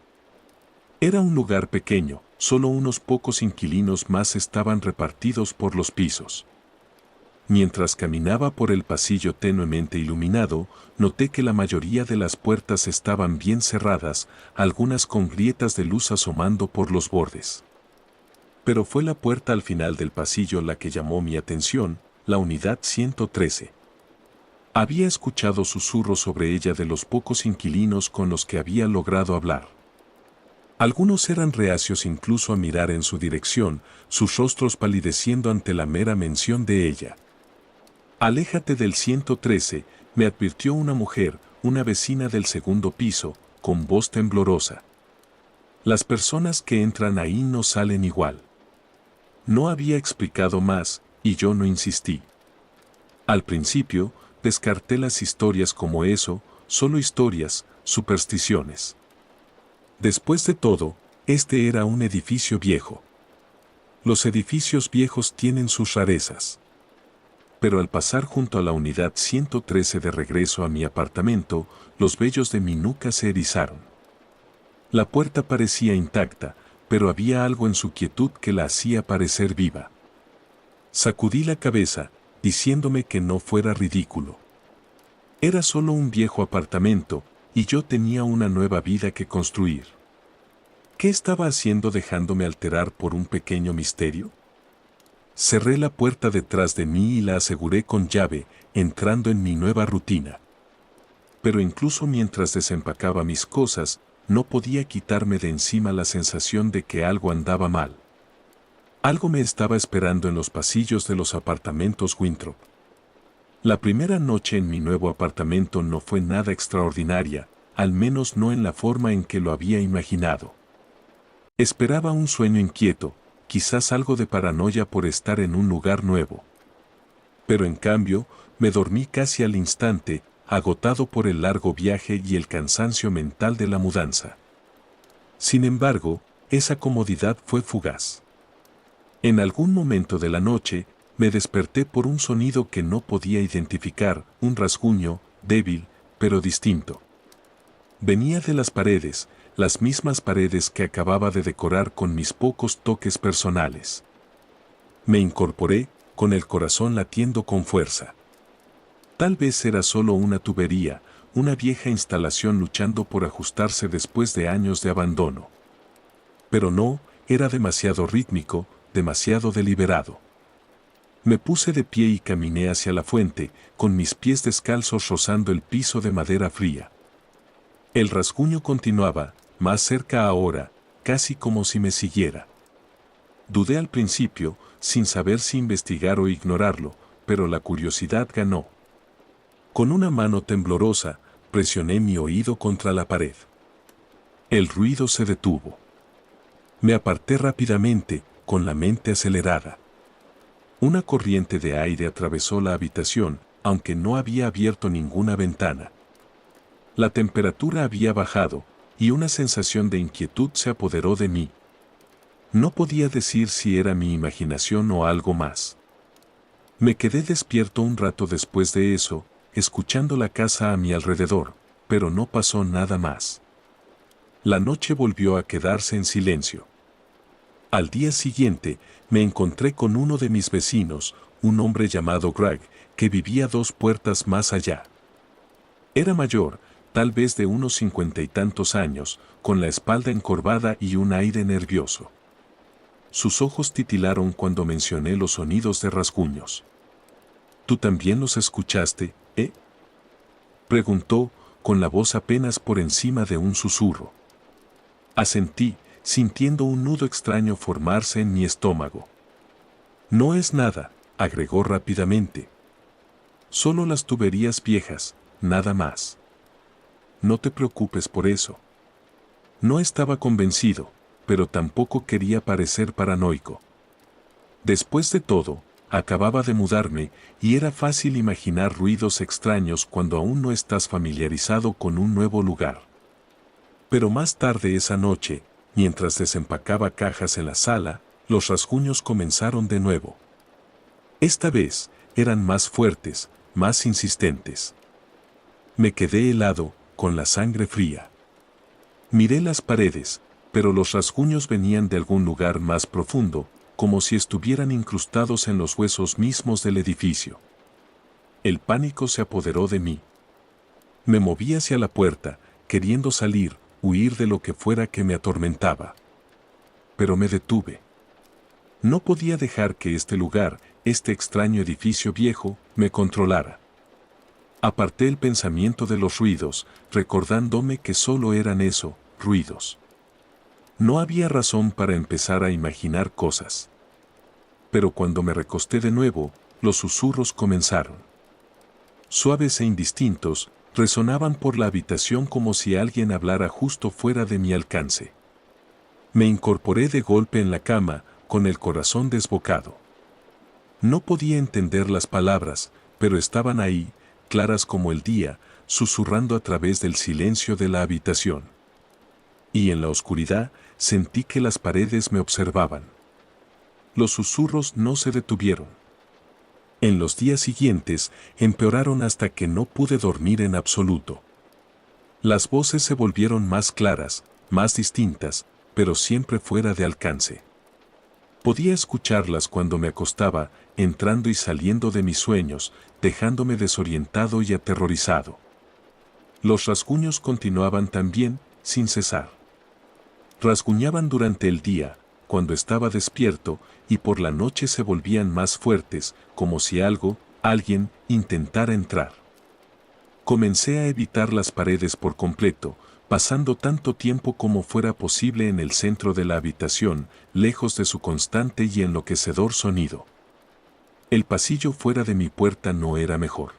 Era un lugar pequeño, solo unos pocos inquilinos más estaban repartidos por los pisos. Mientras caminaba por el pasillo tenuemente iluminado, noté que la mayoría de las puertas estaban bien cerradas, algunas con grietas de luz asomando por los bordes. Pero fue la puerta al final del pasillo la que llamó mi atención, la unidad 113. Había escuchado susurros sobre ella de los pocos inquilinos con los que había logrado hablar. Algunos eran reacios incluso a mirar en su dirección, sus rostros palideciendo ante la mera mención de ella. «Aléjate del 113», me advirtió una mujer, una vecina del segundo piso, con voz temblorosa. «Las personas que entran ahí no salen igual». No había explicado más, y yo no insistí. Al principio, descarté las historias como eso, solo historias, supersticiones. Después de todo, este era un edificio viejo. Los edificios viejos tienen sus rarezas. Pero al pasar junto a la unidad 113 de regreso a mi apartamento, los vellos de mi nuca se erizaron. La puerta parecía intacta, pero había algo en su quietud que la hacía parecer viva. Sacudí la cabeza, diciéndome que no fuera ridículo. Era solo un viejo apartamento, y yo tenía una nueva vida que construir. ¿Qué estaba haciendo dejándome alterar por un pequeño misterio? Cerré la puerta detrás de mí y la aseguré con llave, entrando en mi nueva rutina. Pero incluso mientras desempacaba mis cosas, no podía quitarme de encima la sensación de que algo andaba mal. Algo me estaba esperando en los pasillos de los apartamentos Winthrop. La primera noche en mi nuevo apartamento no fue nada extraordinaria, al menos no en la forma en que lo había imaginado. Esperaba un sueño inquieto, quizás algo de paranoia por estar en un lugar nuevo. Pero en cambio, me dormí casi al instante, agotado por el largo viaje y el cansancio mental de la mudanza. Sin embargo, esa comodidad fue fugaz. En algún momento de la noche, me desperté por un sonido que no podía identificar, un rasguño, débil, pero distinto. Venía de las paredes, las mismas paredes que acababa de decorar con mis pocos toques personales. Me incorporé, con el corazón latiendo con fuerza. Tal vez era solo una tubería, una vieja instalación luchando por ajustarse después de años de abandono. Pero no, era demasiado rítmico, demasiado deliberado. Me puse de pie y caminé hacia la fuente, con mis pies descalzos rozando el piso de madera fría. El rasguño continuaba, más cerca ahora, casi como si me siguiera. Dudé al principio, sin saber si investigar o ignorarlo, pero la curiosidad ganó. Con una mano temblorosa, presioné mi oído contra la pared. El ruido se detuvo. Me aparté rápidamente, con la mente acelerada. Una corriente de aire atravesó la habitación, aunque no había abierto ninguna ventana. La temperatura había bajado, y una sensación de inquietud se apoderó de mí. No podía decir si era mi imaginación o algo más. Me quedé despierto un rato después de eso, escuchando la casa a mi alrededor, pero no pasó nada más. La noche volvió a quedarse en silencio. Al día siguiente, me encontré con uno de mis vecinos, un hombre llamado Greg, que vivía 2 puertas más allá. Era mayor, tal vez de unos 50 y tantos años, con la espalda encorvada y un aire nervioso. Sus ojos titilaron cuando mencioné los sonidos de rasguños. ¿Tú también los escuchaste, eh? Preguntó, con la voz apenas por encima de un susurro. Asentí, sintiendo un nudo extraño formarse en mi estómago. No es nada, agregó rápidamente. Solo las tuberías viejas, nada más. No te preocupes por eso. No estaba convencido, pero tampoco quería parecer paranoico. Después de todo, acababa de mudarme y era fácil imaginar ruidos extraños cuando aún no estás familiarizado con un nuevo lugar. Pero más tarde esa noche, mientras desempacaba cajas en la sala, los rasguños comenzaron de nuevo. Esta vez, eran más fuertes, más insistentes. Me quedé helado, con la sangre fría. Miré las paredes, pero los rasguños venían de algún lugar más profundo, como si estuvieran incrustados en los huesos mismos del edificio. El pánico se apoderó de mí. Me moví hacia la puerta, queriendo salir, huir de lo que fuera que me atormentaba. Pero me detuve. No podía dejar que este lugar, este extraño edificio viejo, me controlara. Aparté el pensamiento de los ruidos, recordándome que solo eran eso, ruidos. No había razón para empezar a imaginar cosas. Pero cuando me recosté de nuevo, los susurros comenzaron. Suaves e indistintos, resonaban por la habitación como si alguien hablara justo fuera de mi alcance. Me incorporé de golpe en la cama, con el corazón desbocado. No podía entender las palabras, pero estaban ahí, claras como el día, susurrando a través del silencio de la habitación. Y en la oscuridad, sentí que las paredes me observaban. Los susurros no se detuvieron. En los días siguientes, empeoraron hasta que no pude dormir en absoluto. Las voces se volvieron más claras, más distintas, pero siempre fuera de alcance. Podía escucharlas cuando me acostaba, entrando y saliendo de mis sueños, dejándome desorientado y aterrorizado. Los rasguños continuaban también, sin cesar. Rasguñaban durante el día, cuando estaba despierto, y por la noche se volvían más fuertes, como si alguien, intentara entrar. Comencé a evitar las paredes por completo, pasando tanto tiempo como fuera posible en el centro de la habitación, lejos de su constante y enloquecedor sonido. El pasillo fuera de mi puerta no era mejor.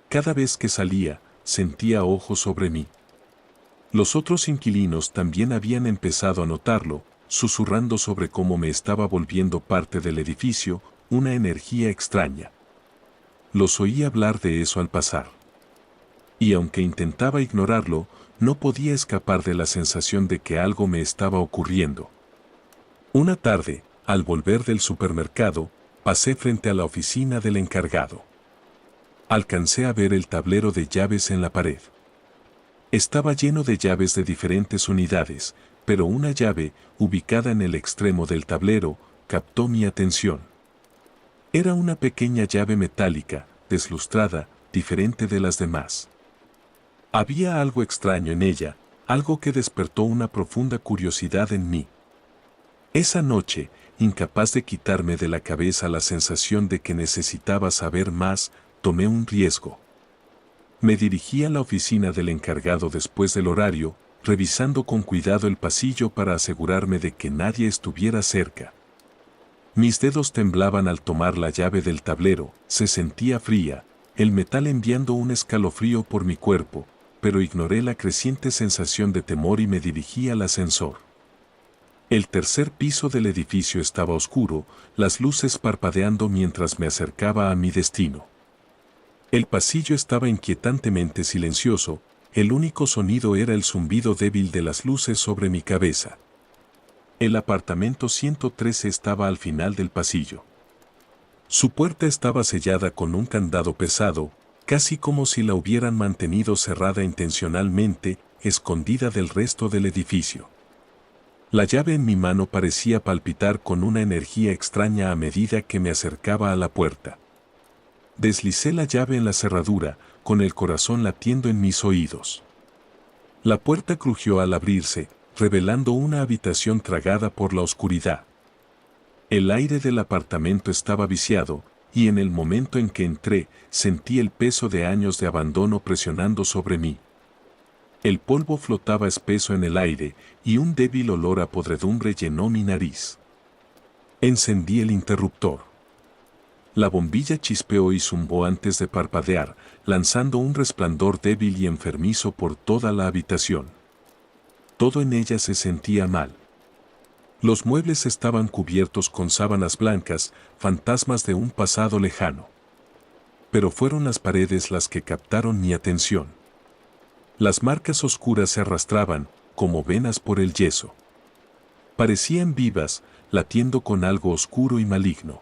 Cada vez que salía, sentía ojos sobre mí. Los otros inquilinos también habían empezado a notarlo, susurrando sobre cómo me estaba volviendo parte del edificio, una energía extraña. Los oí hablar de eso al pasar. Y aunque intentaba ignorarlo, no podía escapar de la sensación de que algo me estaba ocurriendo. Una tarde, al volver del supermercado, pasé frente a la oficina del encargado. Alcancé a ver el tablero de llaves en la pared. Estaba lleno de llaves de diferentes unidades, pero una llave, ubicada en el extremo del tablero, captó mi atención. Era una pequeña llave metálica, deslustrada, diferente de las demás. Había algo extraño en ella, algo que despertó una profunda curiosidad en mí. Esa noche, incapaz de quitarme de la cabeza la sensación de que necesitaba saber más, tomé un riesgo. Me dirigí a la oficina del encargado después del horario, revisando con cuidado el pasillo para asegurarme de que nadie estuviera cerca. Mis dedos temblaban al tomar la llave del tablero, se sentía fría, el metal enviando un escalofrío por mi cuerpo, pero ignoré la creciente sensación de temor y me dirigí al ascensor. El tercer piso del edificio estaba oscuro, las luces parpadeando mientras me acercaba a mi destino. El pasillo estaba inquietantemente silencioso, el único sonido era el zumbido débil de las luces sobre mi cabeza. El apartamento 113 estaba al final del pasillo. Su puerta estaba sellada con un candado pesado, casi como si la hubieran mantenido cerrada intencionalmente, escondida del resto del edificio. La llave en mi mano parecía palpitar con una energía extraña a medida que me acercaba a la puerta. Deslicé la llave en la cerradura, con el corazón latiendo en mis oídos. La puerta crujió al abrirse, revelando una habitación tragada por la oscuridad. El aire del apartamento estaba viciado, y en el momento en que entré, sentí el peso de años de abandono presionando sobre mí. El polvo flotaba espeso en el aire, y un débil olor a podredumbre llenó mi nariz. Encendí el interruptor. La bombilla chispeó y zumbó antes de parpadear, lanzando un resplandor débil y enfermizo por toda la habitación. Todo en ella se sentía mal. Los muebles estaban cubiertos con sábanas blancas, fantasmas de un pasado lejano. Pero fueron las paredes las que captaron mi atención. Las marcas oscuras se arrastraban, como venas por el yeso. Parecían vivas, latiendo con algo oscuro y maligno.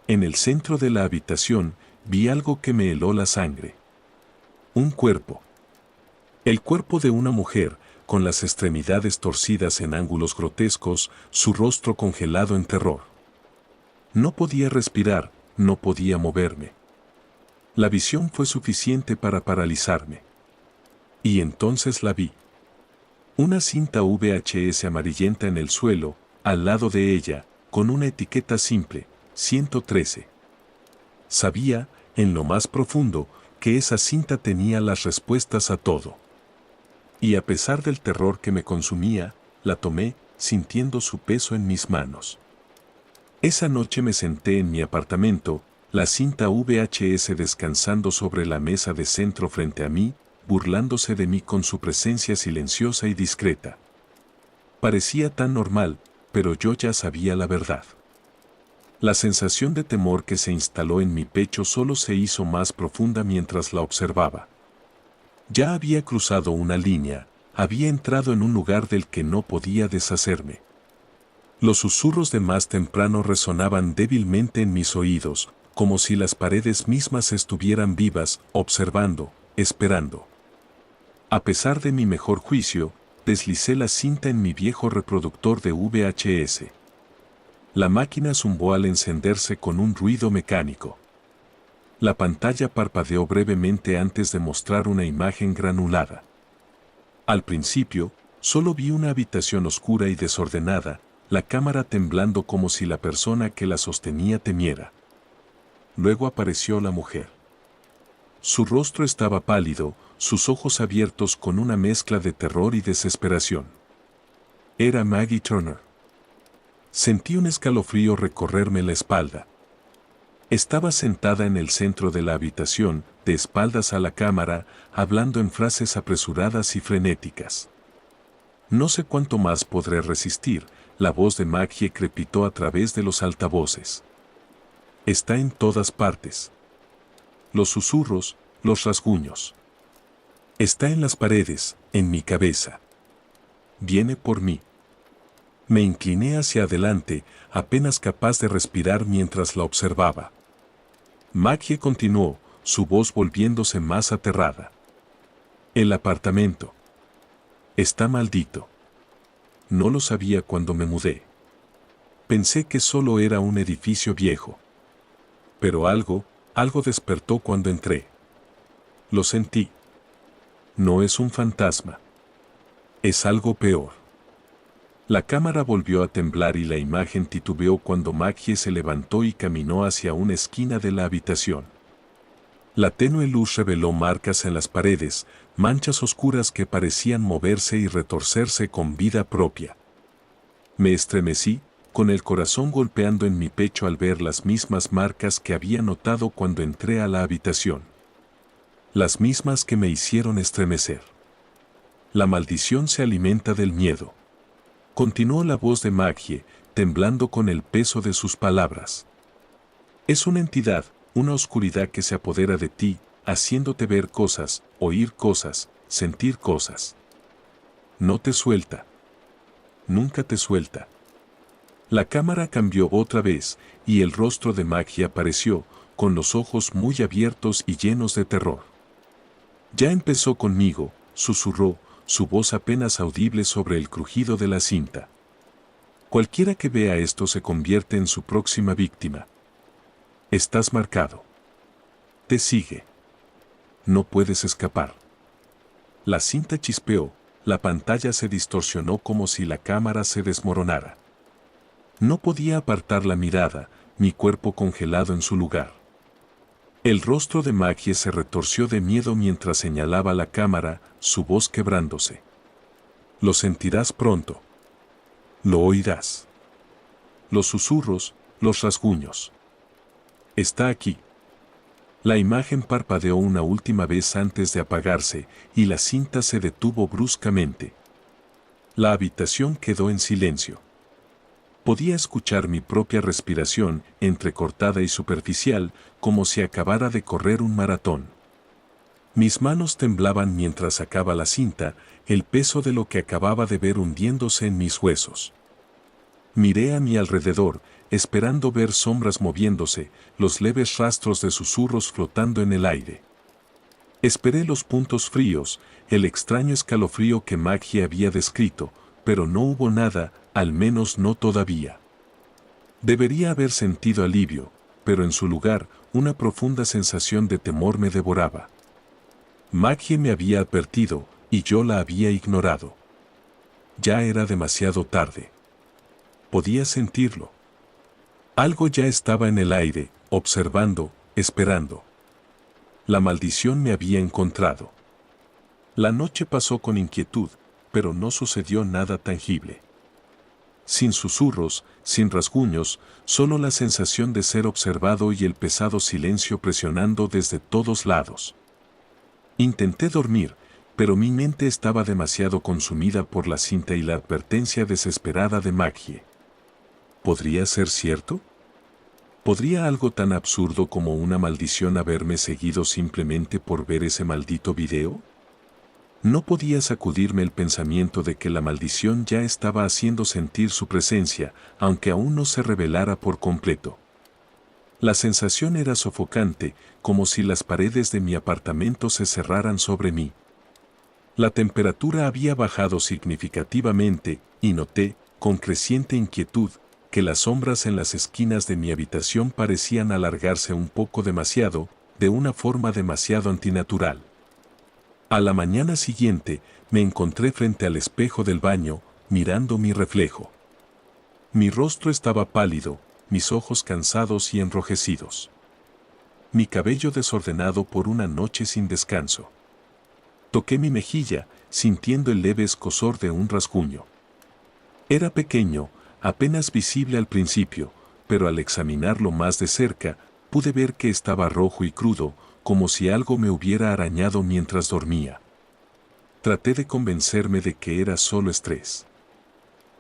En el centro de la habitación, vi algo que me heló la sangre. Un cuerpo. El cuerpo de una mujer, con las extremidades torcidas en ángulos grotescos, su rostro congelado en terror. No podía respirar, no podía moverme. La visión fue suficiente para paralizarme. Y entonces la vi. Una cinta VHS amarillenta en el suelo, al lado de ella, con una etiqueta simple, 113. Sabía, en lo más profundo, que esa cinta tenía las respuestas a todo. Y a pesar del terror que me consumía, la tomé, sintiendo su peso en mis manos. Esa noche me senté en mi apartamento, la cinta VHS descansando sobre la mesa de centro frente a mí, burlándose de mí con su presencia silenciosa y discreta. Parecía tan normal, pero yo ya sabía la verdad. La sensación de temor que se instaló en mi pecho solo se hizo más profunda mientras la observaba. Ya había cruzado una línea, había entrado en un lugar del que no podía deshacerme. Los susurros de más temprano resonaban débilmente en mis oídos, como si las paredes mismas estuvieran vivas, observando, esperando. A pesar de mi mejor juicio, deslicé la cinta en mi viejo reproductor de VHS. La máquina zumbó al encenderse con un ruido mecánico. La pantalla parpadeó brevemente antes de mostrar una imagen granulada. Al principio, solo vi una habitación oscura y desordenada, la cámara temblando como si la persona que la sostenía temiera. Luego apareció la mujer. Su rostro estaba pálido, sus ojos abiertos con una mezcla de terror y desesperación. Era Maggie Turner. Sentí un escalofrío recorrerme la espalda. Estaba sentada en el centro de la habitación, de espaldas a la cámara, hablando en frases apresuradas y frenéticas. No sé cuánto más podré resistir, la voz de Maggie crepitó a través de los altavoces. Está en todas partes. Los susurros, los rasguños. Está en las paredes, en mi cabeza. Viene por mí. Me incliné hacia adelante, apenas capaz de respirar mientras la observaba. Maggie continuó, su voz volviéndose más aterrada. El apartamento. Está maldito. No lo sabía cuando me mudé. Pensé que solo era un edificio viejo. Pero algo despertó cuando entré. Lo sentí. No es un fantasma. Es algo peor. La cámara volvió a temblar y la imagen titubeó cuando Maggie se levantó y caminó hacia una esquina de la habitación. La tenue luz reveló marcas en las paredes, manchas oscuras que parecían moverse y retorcerse con vida propia. Me estremecí, con el corazón golpeando en mi pecho al ver las mismas marcas que había notado cuando entré a la habitación. Las mismas que me hicieron estremecer. La maldición se alimenta del miedo. Continuó la voz de Maggie, temblando con el peso de sus palabras. Es una entidad, una oscuridad que se apodera de ti, haciéndote ver cosas, oír cosas, sentir cosas. No te suelta. Nunca te suelta. La cámara cambió otra vez, y el rostro de Maggie apareció, con los ojos muy abiertos y llenos de terror. Ya empezó conmigo, susurró, su voz apenas audible sobre el crujido de la cinta. Cualquiera que vea esto se convierte en su próxima víctima. Estás marcado. Te sigue. No puedes escapar. La cinta chispeó, la pantalla se distorsionó como si la cámara se desmoronara. No podía apartar la mirada, mi cuerpo congelado en su lugar. El rostro de Maggie se retorció de miedo mientras señalaba la cámara, su voz quebrándose. Lo sentirás pronto. Lo oirás. Los susurros, los rasguños. Está aquí. La imagen parpadeó una última vez antes de apagarse, y la cinta se detuvo bruscamente. La habitación quedó en silencio. Podía escuchar mi propia respiración, entrecortada y superficial, como si acabara de correr un maratón. Mis manos temblaban mientras sacaba la cinta, el peso de lo que acababa de ver hundiéndose en mis huesos. Miré a mi alrededor, esperando ver sombras moviéndose, los leves rastros de susurros flotando en el aire. Esperé los puntos fríos, el extraño escalofrío que Maggie había descrito, pero no hubo nada, al menos no todavía. Debería haber sentido alivio, pero en su lugar, una profunda sensación de temor me devoraba. Maggie me había advertido, y yo la había ignorado. Ya era demasiado tarde. Podía sentirlo. Algo ya estaba en el aire, observando, esperando. La maldición me había encontrado. La noche pasó con inquietud, pero no sucedió nada tangible. Sin susurros, sin rasguños, solo la sensación de ser observado y el pesado silencio presionando desde todos lados. Intenté dormir, pero mi mente estaba demasiado consumida por la cinta y la advertencia desesperada de Maggie. ¿Podría ser cierto? ¿Podría algo tan absurdo como una maldición haberme seguido simplemente por ver ese maldito video? No podía sacudirme el pensamiento de que la maldición ya estaba haciendo sentir su presencia, aunque aún no se revelara por completo. La sensación era sofocante, como si las paredes de mi apartamento se cerraran sobre mí. La temperatura había bajado significativamente, y noté, con creciente inquietud, que las sombras en las esquinas de mi habitación parecían alargarse un poco demasiado, de una forma demasiado antinatural. A la mañana siguiente, me encontré frente al espejo del baño, mirando mi reflejo. Mi rostro estaba pálido, mis ojos cansados y enrojecidos. Mi cabello desordenado por una noche sin descanso. Toqué mi mejilla, sintiendo el leve escozor de un rasguño. Era pequeño, apenas visible al principio, pero al examinarlo más de cerca, pude ver que estaba rojo y crudo, como si algo me hubiera arañado mientras dormía. Traté de convencerme de que era solo estrés.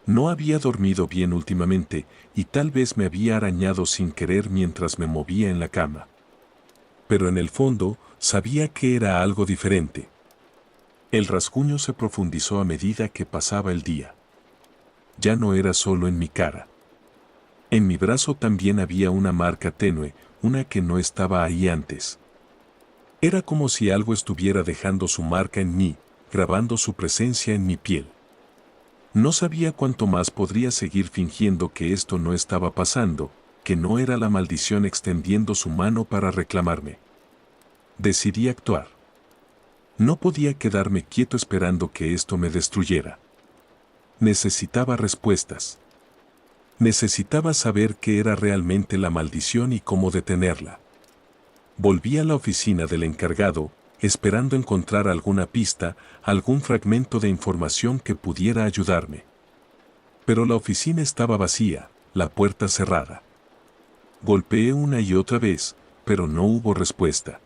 No había dormido bien últimamente, y tal vez me había arañado sin querer mientras me movía en la cama. Pero en el fondo, sabía que era algo diferente. El rasguño se profundizó a medida que pasaba el día. Ya no era solo en mi cara. En mi brazo también había una marca tenue, una que no estaba ahí antes. Era como si algo estuviera dejando su marca en mí, grabando su presencia en mi piel. No sabía cuánto más podría seguir fingiendo que esto no estaba pasando, que no era la maldición extendiendo su mano para reclamarme. Decidí actuar. No podía quedarme quieto esperando que esto me destruyera. Necesitaba respuestas. Necesitaba saber qué era realmente la maldición y cómo detenerla. Volví a la oficina del encargado, esperando encontrar alguna pista, algún fragmento de información que pudiera ayudarme. Pero la oficina estaba vacía, la puerta cerrada. Golpeé una y otra vez, pero no hubo respuesta.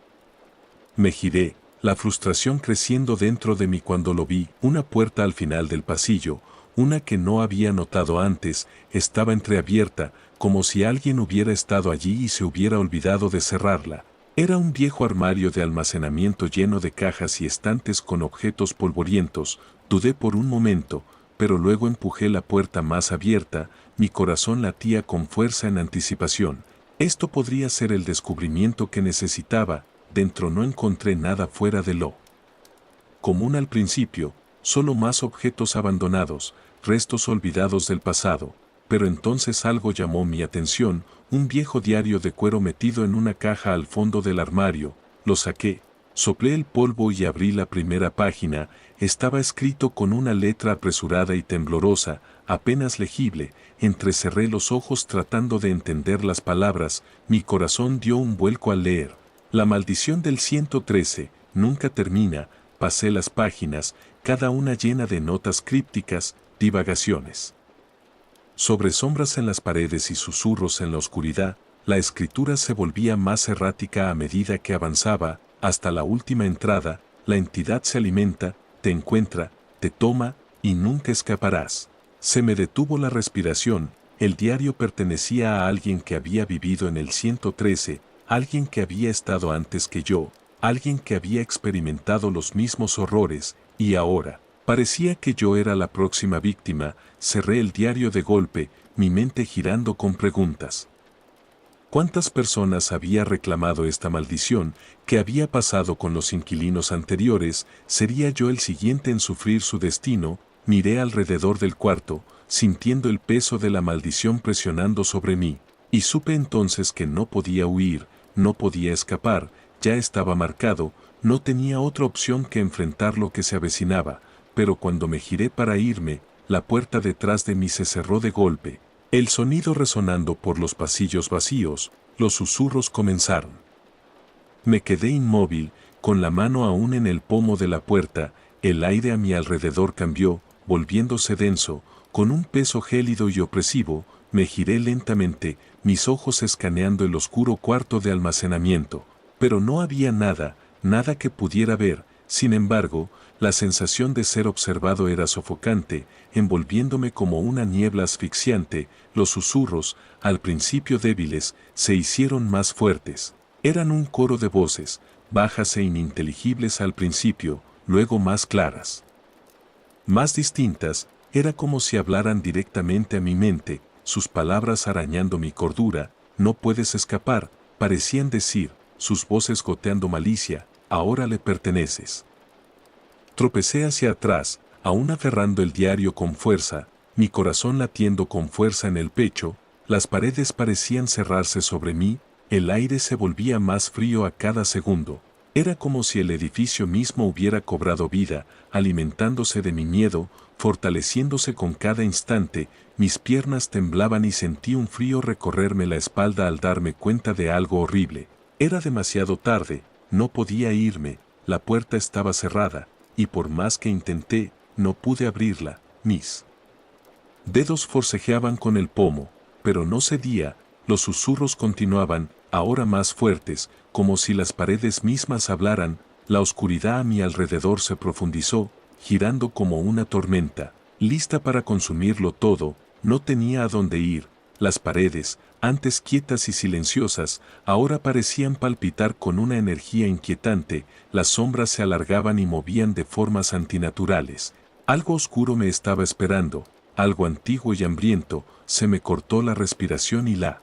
Me giré, la frustración creciendo dentro de mí cuando lo vi. Una puerta al final del pasillo, una que no había notado antes, estaba entreabierta, como si alguien hubiera estado allí y se hubiera olvidado de cerrarla. Era un viejo armario de almacenamiento lleno de cajas y estantes con objetos polvorientos. Dudé por un momento, pero luego empujé la puerta más abierta. Mi corazón latía con fuerza en anticipación. Esto podría ser el descubrimiento que necesitaba. Dentro no encontré nada fuera de lo común al principio, solo más objetos abandonados, restos olvidados del pasado. Pero entonces algo llamó mi atención, un viejo diario de cuero metido en una caja al fondo del armario. Lo saqué, soplé el polvo y abrí la primera página. Estaba escrito con una letra apresurada y temblorosa, apenas legible. Entrecerré los ojos tratando de entender las palabras. Mi corazón dio un vuelco al leer. La maldición del 113 nunca termina. Pasé las páginas, cada una llena de notas crípticas, divagaciones sobre sombras en las paredes y susurros en la oscuridad. La escritura se volvía más errática a medida que avanzaba. Hasta la última entrada: la entidad se alimenta, te encuentra, te toma, y nunca escaparás. Se me detuvo la respiración. El diario pertenecía a alguien que había vivido en el 113, alguien que había estado antes que yo, alguien que había experimentado los mismos horrores, y ahora parecía que yo era la próxima víctima. Cerré el diario de golpe, mi mente girando con preguntas. ¿Cuántas personas había reclamado esta maldición? ¿Qué había pasado con los inquilinos anteriores? ¿Sería yo el siguiente en sufrir su destino? Miré alrededor del cuarto, sintiendo el peso de la maldición presionando sobre mí, y supe entonces que no podía huir, no podía escapar, ya estaba marcado, no tenía otra opción que enfrentar lo que se avecinaba. Pero cuando me giré para irme, la puerta detrás de mí se cerró de golpe. El sonido resonando por los pasillos vacíos, los susurros comenzaron. Me quedé inmóvil, con la mano aún en el pomo de la puerta. El aire a mi alrededor cambió, volviéndose denso, con un peso gélido y opresivo. Me giré lentamente, mis ojos escaneando el oscuro cuarto de almacenamiento. Pero no había nada, nada que pudiera ver. Sin embargo, la sensación de ser observado era sofocante, envolviéndome como una niebla asfixiante. Los susurros, al principio débiles, se hicieron más fuertes. Eran un coro de voces, bajas e ininteligibles al principio, luego más claras, más distintas. Era como si hablaran directamente a mi mente, sus palabras arañando mi cordura. No puedes escapar, parecían decir, sus voces goteando malicia. Ahora le perteneces. Tropecé hacia atrás, aún aferrando el diario con fuerza, mi corazón latiendo con fuerza en el pecho. Las paredes parecían cerrarse sobre mí, el aire se volvía más frío a cada segundo. Era como si el edificio mismo hubiera cobrado vida, alimentándose de mi miedo, fortaleciéndose con cada instante. Mis piernas temblaban y sentí un frío recorrerme la espalda al darme cuenta de algo horrible. Era demasiado tarde, no podía irme, la puerta estaba cerrada, y por más que intenté, no pude abrirla. Mis dedos forcejeaban con el pomo, pero no cedía. Los susurros continuaban, ahora más fuertes, como si las paredes mismas hablaran. La oscuridad a mi alrededor se profundizó, girando como una tormenta, lista para consumirlo todo. No tenía a dónde ir. Las paredes, antes quietas y silenciosas, ahora parecían palpitar con una energía inquietante. Las sombras se alargaban y movían de formas antinaturales. Algo oscuro me estaba esperando, algo antiguo y hambriento. Se me cortó la respiración y la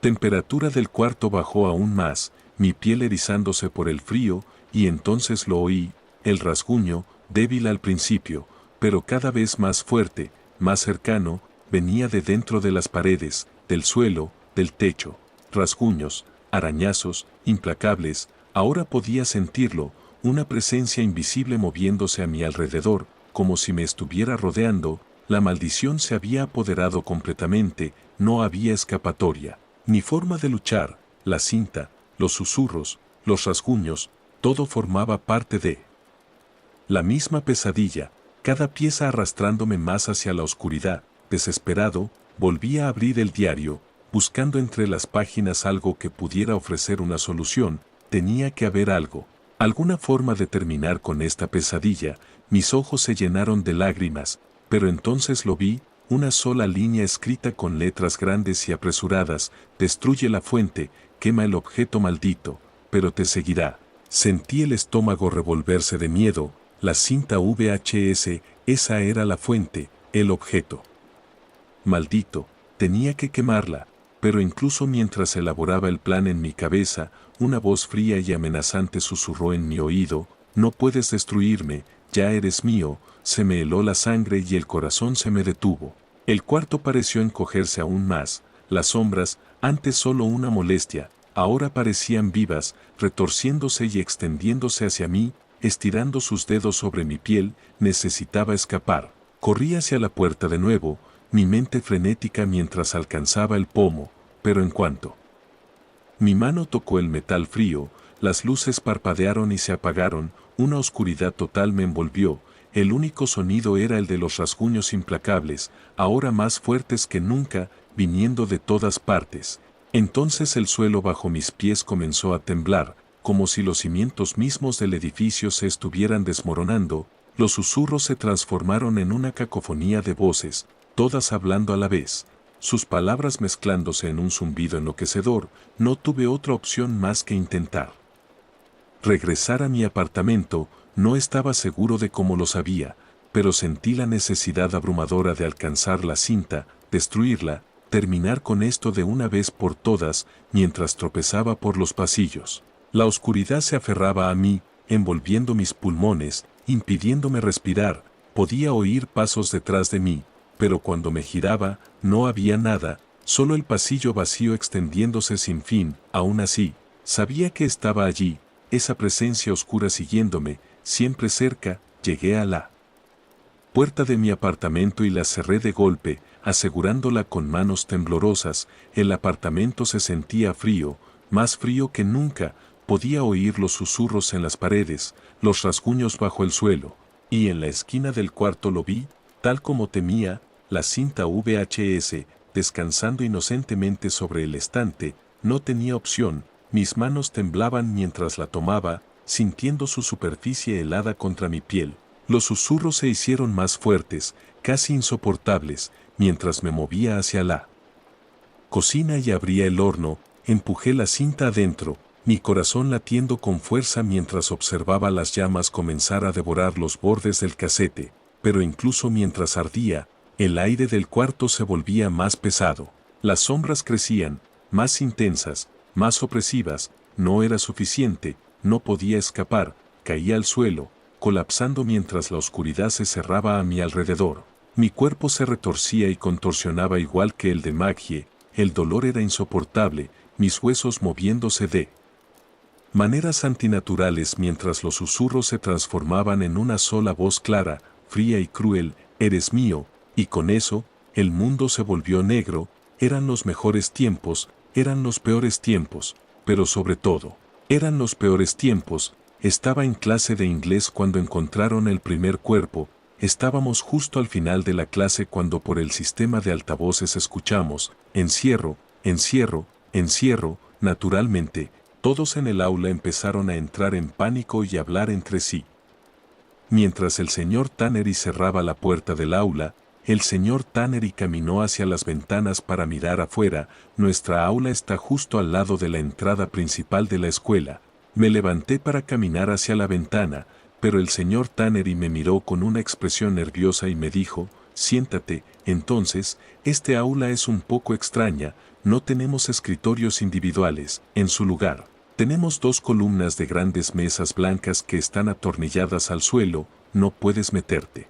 temperatura del cuarto bajó aún más, mi piel erizándose por el frío, y entonces lo oí, el rasguño, débil al principio, pero cada vez más fuerte, más cercano. Venía de dentro de las paredes, del suelo, del techo. Rasguños, arañazos, implacables. Ahora podía sentirlo, una presencia invisible moviéndose a mi alrededor, como si me estuviera rodeando. La maldición se había apoderado completamente, no había escapatoria, ni forma de luchar. La cinta, los susurros, los rasguños, todo formaba parte de la misma pesadilla, cada pieza arrastrándome más hacia la oscuridad. Desesperado, volví a abrir el diario, buscando entre las páginas algo que pudiera ofrecer una solución. Tenía que haber algo, alguna forma de terminar con esta pesadilla. Mis ojos se llenaron de lágrimas, pero entonces lo vi, una sola línea escrita con letras grandes y apresuradas: destruye la fuente, quema el objeto maldito, pero te seguirá. Sentí el estómago revolverse de miedo. La cinta VHS, esa era la fuente, el objeto maldito, tenía que quemarla. Pero incluso mientras elaboraba el plan en mi cabeza, una voz fría y amenazante susurró en mi oído: no puedes destruirme, ya eres mío. Se me heló la sangre y el corazón se me detuvo. El cuarto pareció encogerse aún más. Las sombras, antes solo una molestia, ahora parecían vivas, retorciéndose y extendiéndose hacia mí, estirando sus dedos sobre mi piel. Necesitaba escapar. Corrí hacia la puerta de nuevo, mi mente frenética mientras alcanzaba el pomo, pero en cuanto mi mano tocó el metal frío, las luces parpadearon y se apagaron, una oscuridad total me envolvió. El único sonido era el de los rasguños implacables, ahora más fuertes que nunca, viniendo de todas partes. Entonces el suelo bajo mis pies comenzó a temblar, como si los cimientos mismos del edificio se estuvieran desmoronando. Los susurros se transformaron en una cacofonía de voces, todas hablando a la vez, sus palabras mezclándose en un zumbido enloquecedor. No tuve otra opción más que intentar regresar a mi apartamento. No estaba seguro de cómo lo sabía, pero sentí la necesidad abrumadora de alcanzar la cinta, destruirla, terminar con esto de una vez por todas. Mientras tropezaba por los pasillos, la oscuridad se aferraba a mí, envolviendo mis pulmones, impidiéndome respirar. Podía oír pasos detrás de mí, pero cuando me giraba, no había nada, solo el pasillo vacío extendiéndose sin fin. Aún así, sabía que estaba allí, esa presencia oscura siguiéndome, siempre cerca. Llegué a la puerta de mi apartamento y la cerré de golpe, asegurándola con manos temblorosas. El apartamento se sentía frío, más frío que nunca. Podía oír los susurros en las paredes, los rasguños bajo el suelo, y en la esquina del cuarto lo vi, tal como temía, la cinta VHS, descansando inocentemente sobre el estante. No tenía opción, mis manos temblaban mientras la tomaba, sintiendo su superficie helada contra mi piel. Los susurros se hicieron más fuertes, casi insoportables, mientras me movía hacia la cocina y abría el horno. Empujé la cinta adentro, mi corazón latiendo con fuerza mientras observaba las llamas comenzar a devorar los bordes del casete. Pero incluso mientras ardía, el aire del cuarto se volvía más pesado. Las sombras crecían, más intensas, más opresivas. No era suficiente, no podía escapar. Caí al suelo, colapsando mientras la oscuridad se cerraba a mi alrededor. Mi cuerpo se retorcía y contorsionaba igual que el de Maggie. El dolor era insoportable, mis huesos moviéndose de maneras antinaturales mientras los susurros se transformaban en una sola voz clara, fría y cruel: eres mío. Y con eso, el mundo se volvió negro. Eran los mejores tiempos, eran los peores tiempos, pero sobre todo, eran los peores tiempos. Estaba en clase de inglés cuando encontraron el primer cuerpo. Estábamos justo al final de la clase cuando por el sistema de altavoces escuchamos: encierro, encierro, encierro. Naturalmente, todos en el aula empezaron a entrar en pánico y hablar entre sí. Mientras el señor Tannery cerraba la puerta del aula, el señor Tannery caminó hacia las ventanas para mirar afuera. Nuestra aula está justo al lado de la entrada principal de la escuela. Me levanté para caminar hacia la ventana, pero el señor Tannery me miró con una expresión nerviosa y me dijo: siéntate. Entonces, este aula es un poco extraña, no tenemos escritorios individuales. En su lugar, tenemos 2 columnas de grandes mesas blancas que están atornilladas al suelo. No puedes meterte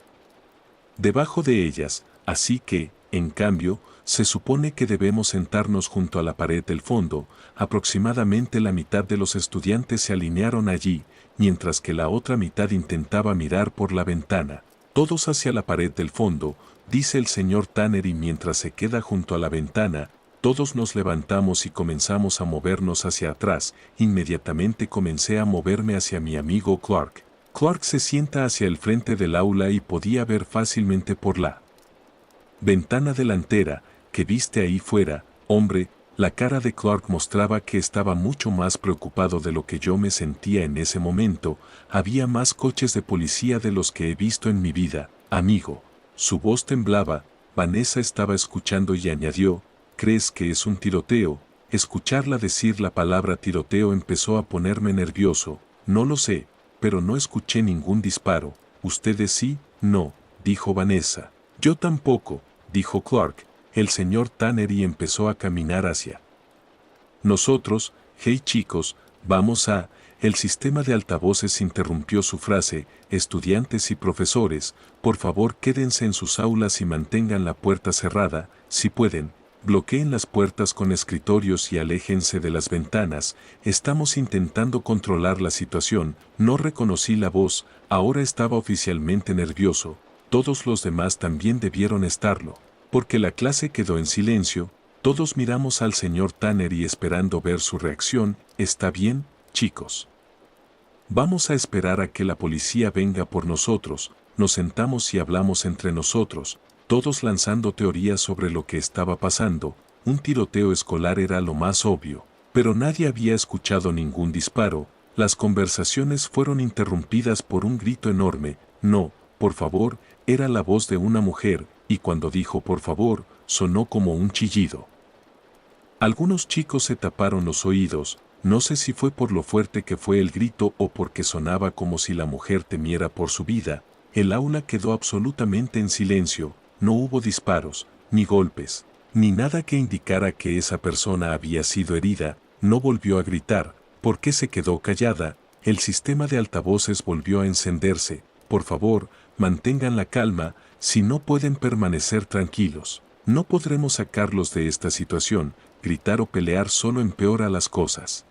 debajo de ellas, así que, en cambio, se supone que debemos sentarnos junto a la pared del fondo. Aproximadamente la mitad de los estudiantes se alinearon allí, mientras que la otra mitad intentaba mirar por la ventana. Todos hacia la pared del fondo, dice el señor Tannery mientras se queda junto a la ventana. Todos nos levantamos y comenzamos a movernos hacia atrás. Inmediatamente comencé a moverme hacia mi amigo Clark. Clark se sienta hacia el frente del aula y podía ver fácilmente por la ventana delantera que viste ahí fuera. Hombre, la cara de Clark mostraba que estaba mucho más preocupado de lo que yo me sentía en ese momento. Había más coches de policía de los que he visto en mi vida, amigo. Su voz temblaba. Vanessa estaba escuchando y añadió, ¿crees que es un tiroteo? Escucharla decir la palabra tiroteo empezó a ponerme nervioso. No lo sé, pero no escuché ningún disparo. ¿Ustedes sí? No, dijo Vanessa. Yo tampoco, dijo Clark. El señor Tannery empezó a caminar hacia nosotros. Hey chicos, vamos a... El sistema de altavoces interrumpió su frase. Estudiantes y profesores, por favor quédense en sus aulas y mantengan la puerta cerrada, si pueden. Bloqueen las puertas con escritorios y aléjense de las ventanas. Estamos intentando controlar la situación. No reconocí la voz, ahora estaba oficialmente nervioso. Todos los demás también debieron estarlo. Porque la clase quedó en silencio, todos miramos al señor Tannery esperando ver su reacción. ¿Está bien, chicos? Vamos a esperar a que la policía venga por nosotros. Nos sentamos y hablamos entre nosotros, todos lanzando teorías sobre lo que estaba pasando. Un tiroteo escolar era lo más obvio, pero nadie había escuchado ningún disparo. Las conversaciones fueron interrumpidas por un grito enorme. No, por favor, era la voz de una mujer, y cuando dijo por favor, sonó como un chillido. Algunos chicos se taparon los oídos. No sé si fue por lo fuerte que fue el grito o porque sonaba como si la mujer temiera por su vida. El aula quedó absolutamente en silencio. No hubo disparos, ni golpes, ni nada que indicara que esa persona había sido herida. No volvió a gritar. ¿Por qué se quedó callada? El sistema de altavoces volvió a encenderse. Por favor, mantengan la calma. Si no pueden permanecer tranquilos, no podremos sacarlos de esta situación. Gritar o pelear solo empeora las cosas.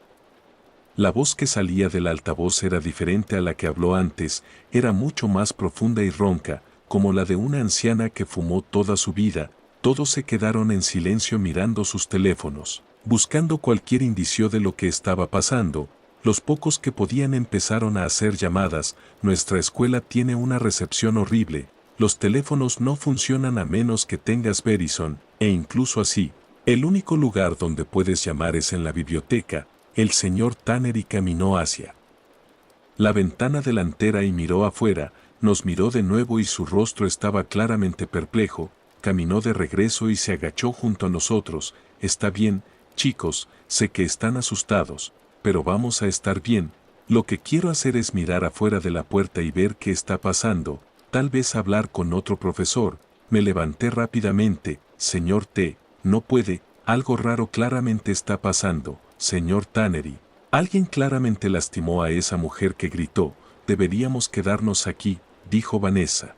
La voz que salía del altavoz era diferente a la que habló antes. Era mucho más profunda y ronca, como la de una anciana que fumó toda su vida. Todos se quedaron en silencio mirando sus teléfonos, buscando cualquier indicio de lo que estaba pasando. Los pocos que podían empezaron a hacer llamadas. Nuestra escuela tiene una recepción horrible. Los teléfonos no funcionan a menos que tengas Verizon, e incluso así, el único lugar donde puedes llamar es en la biblioteca. El señor Tannery caminó hacia la ventana delantera y miró afuera. Nos miró de nuevo y su rostro estaba claramente perplejo. Caminó de regreso y se agachó junto a nosotros. Está bien, chicos, sé que están asustados, pero vamos a estar bien. Lo que quiero hacer es mirar afuera de la puerta y ver qué está pasando. Tal vez hablar con otro profesor. Me levanté rápidamente. Señor T, no puede, algo raro claramente está pasando, señor Tannery. Alguien claramente lastimó a esa mujer que gritó. Deberíamos quedarnos aquí, dijo Vanessa.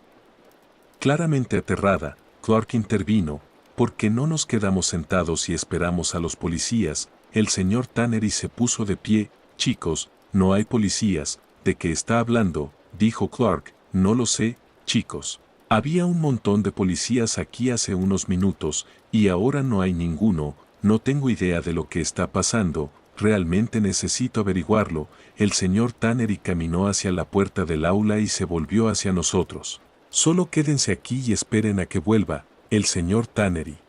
Claramente aterrada, Clark intervino. ¿Por qué no nos quedamos sentados y esperamos a los policías? El señor Tannery se puso de pie. Chicos, no hay policías. ¿De qué está hablando?, dijo Clark. No lo sé, chicos. Había un montón de policías aquí hace unos minutos, y ahora no hay ninguno. No tengo idea de lo que está pasando. Realmente necesito averiguarlo. El señor Tannery caminó hacia la puerta del aula y se volvió hacia nosotros. Solo quédense aquí y esperen a que vuelva. El señor Tannery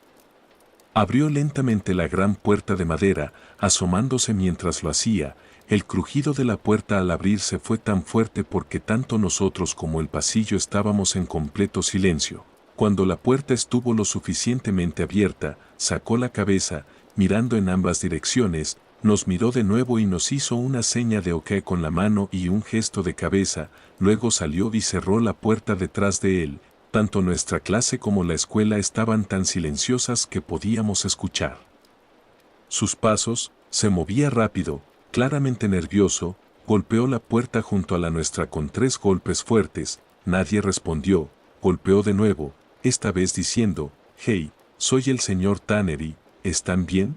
abrió lentamente la gran puerta de madera, asomándose mientras lo hacía. El crujido de la puerta al abrirse fue tan fuerte porque tanto nosotros como el pasillo estábamos en completo silencio. Cuando la puerta estuvo lo suficientemente abierta, sacó la cabeza, mirando en ambas direcciones, nos miró de nuevo y nos hizo una seña de OK con la mano y un gesto de cabeza. Luego salió y cerró la puerta detrás de él. Tanto nuestra clase como la escuela estaban tan silenciosas que podíamos escuchar sus pasos. Se movía rápido, claramente nervioso. Golpeó la puerta junto a la nuestra con 3 golpes fuertes. Nadie respondió. Golpeó de nuevo, esta vez diciendo, «Hey, soy el señor Tannery, ¿están bien?».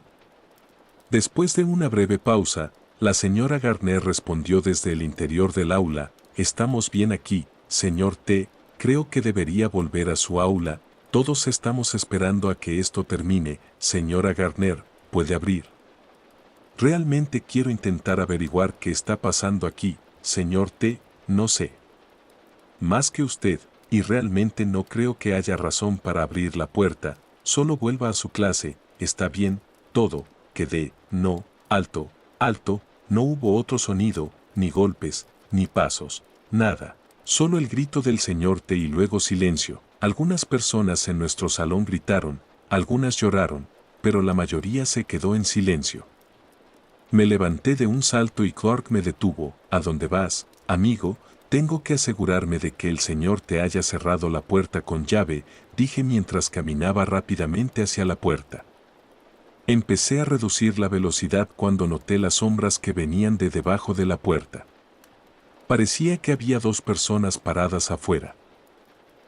Después de una breve pausa, la señora Garner respondió desde el interior del aula, «Estamos bien aquí, señor T, creo que debería volver a su aula». Todos estamos esperando a que esto termine, señora Garner, ¿puede abrir? Realmente quiero intentar averiguar qué está pasando aquí, señor T, no sé. Más que usted, y realmente no creo que haya razón para abrir la puerta, solo vuelva a su clase, está bien, todo, quedé, no, alto, alto, no hubo otro sonido, ni golpes, ni pasos, nada, solo el grito del señor T y luego silencio. Algunas personas en nuestro salón gritaron, algunas lloraron, pero la mayoría se quedó en silencio. Me levanté de un salto y Clark me detuvo. ¿A dónde vas, amigo? Tengo que asegurarme de que el señor te haya cerrado la puerta con llave, dije mientras caminaba rápidamente hacia la puerta. Empecé a reducir la velocidad cuando noté las sombras que venían de debajo de la puerta. Parecía que había dos personas paradas afuera.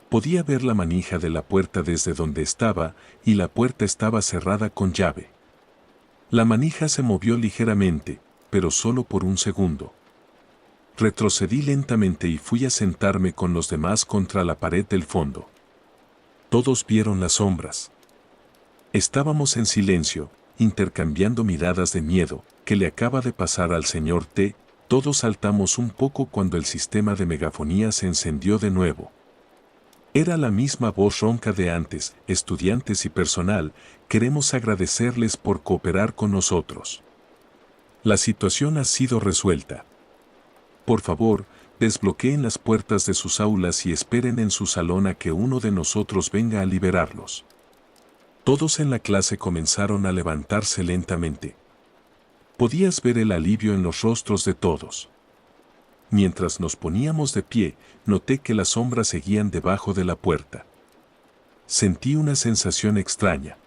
Podía ver la manija de la puerta desde donde estaba, y la puerta estaba cerrada con llave. La manija se movió ligeramente, pero solo por un segundo. Retrocedí lentamente y fui a sentarme con los demás contra la pared del fondo. Todos vieron las sombras. Estábamos en silencio, intercambiando miradas de miedo. ¿Qué le acaba de pasar al señor T? Todos saltamos un poco cuando el sistema de megafonía se encendió de nuevo. Era la misma voz ronca de antes. Estudiantes y personal, queremos agradecerles por cooperar con nosotros. La situación ha sido resuelta. Por favor, desbloqueen las puertas de sus aulas y esperen en su salón a que uno de nosotros venga a liberarlos. Todos en la clase comenzaron a levantarse lentamente. Podías ver el alivio en los rostros de todos. Mientras nos poníamos de pie, noté que las sombras seguían debajo de la puerta. Sentí una sensación extraña.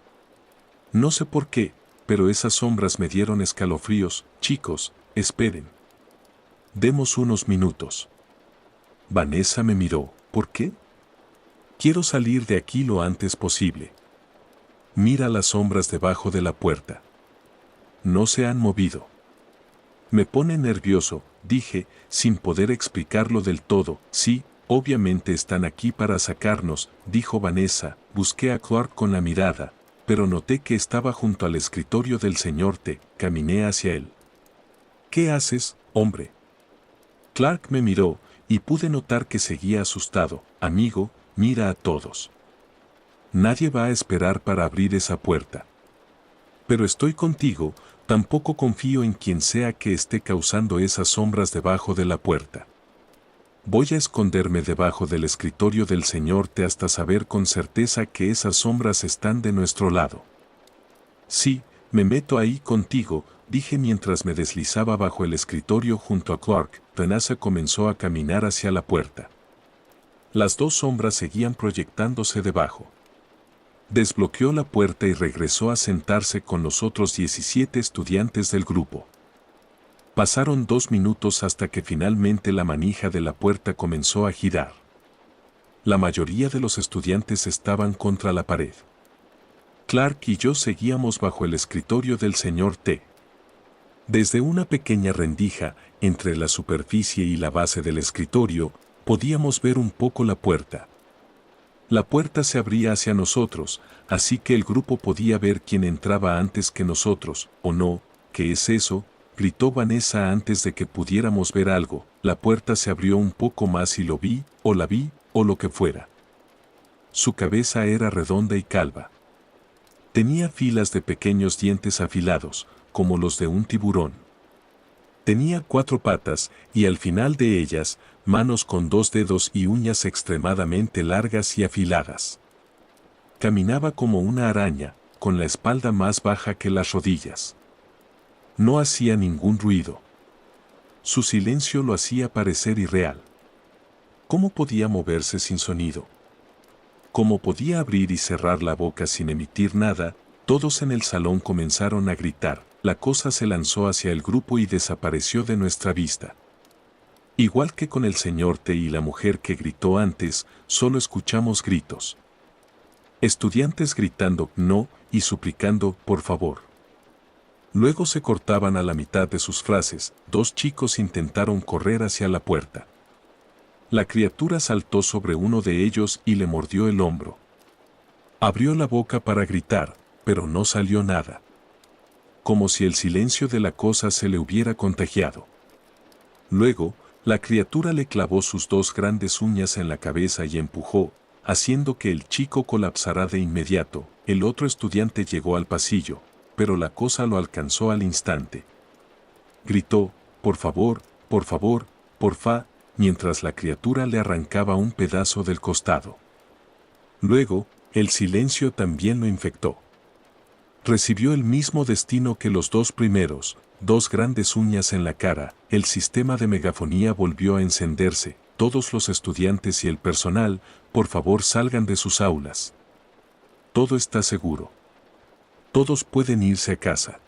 No sé por qué, pero esas sombras me dieron escalofríos. Chicos, esperen. Demos unos minutos. Vanessa me miró. ¿Por qué? Quiero salir de aquí lo antes posible. Mira las sombras debajo de la puerta. No se han movido. Me pone nervioso, dije, sin poder explicarlo del todo. Sí, obviamente están aquí para sacarnos, dijo Vanessa. Busqué a Clark con la mirada, pero noté que estaba junto al escritorio del señor T. Caminé hacia él. ¿Qué haces, hombre? Clark me miró, y pude notar que seguía asustado. Amigo, mira a todos. Nadie va a esperar para abrir esa puerta. Pero estoy contigo. Tampoco confío en quien sea que esté causando esas sombras debajo de la puerta. Voy a esconderme debajo del escritorio del señor T hasta saber con certeza que esas sombras están de nuestro lado. Sí, me meto ahí contigo, dije mientras me deslizaba bajo el escritorio junto a Clark. Vanessa comenzó a caminar hacia la puerta. Las dos sombras seguían proyectándose debajo. Desbloqueó la puerta y regresó a sentarse con los otros 17 estudiantes del grupo. Pasaron 2 minutos hasta que finalmente la manija de la puerta comenzó a girar. La mayoría de los estudiantes estaban contra la pared. Clark y yo seguíamos bajo el escritorio del señor T. Desde una pequeña rendija, entre la superficie y la base del escritorio, podíamos ver un poco la puerta. La puerta se abría hacia nosotros, así que el grupo podía ver quién entraba antes que nosotros, ¿o no? ¿Qué es eso?, gritó Vanessa antes de que pudiéramos ver algo. La puerta se abrió un poco más y lo vi, o la vi, o lo que fuera. Su cabeza era redonda y calva. Tenía filas de pequeños dientes afilados, como los de un tiburón. Tenía 4 patas, y al final de ellas, manos con 2 dedos y uñas extremadamente largas y afiladas. Caminaba como una araña, con la espalda más baja que las rodillas. No hacía ningún ruido. Su silencio lo hacía parecer irreal. ¿Cómo podía moverse sin sonido? ¿Cómo podía abrir y cerrar la boca sin emitir nada? Todos en el salón comenzaron a gritar. La cosa se lanzó hacia el grupo y desapareció de nuestra vista. Igual que con el señor T y la mujer que gritó antes, solo escuchamos gritos. Estudiantes gritando «no» y suplicando «por favor». Luego se cortaban a la mitad de sus frases. 2 chicos intentaron correr hacia la puerta. La criatura saltó sobre uno de ellos y le mordió el hombro. Abrió la boca para gritar, pero no salió nada. Como si el silencio de la cosa se le hubiera contagiado. Luego, la criatura le clavó sus dos grandes uñas en la cabeza y empujó, haciendo que el chico colapsara de inmediato. El otro estudiante llegó al pasillo, pero la cosa lo alcanzó al instante. Gritó, por favor, porfa, mientras la criatura le arrancaba un pedazo del costado. Luego, el silencio también lo infectó. Recibió el mismo destino que los dos primeros, dos grandes uñas en la cara. El sistema de megafonía volvió a encenderse. Todos los estudiantes y el personal, por favor salgan de sus aulas. Todo está seguro. Todos pueden irse a casa.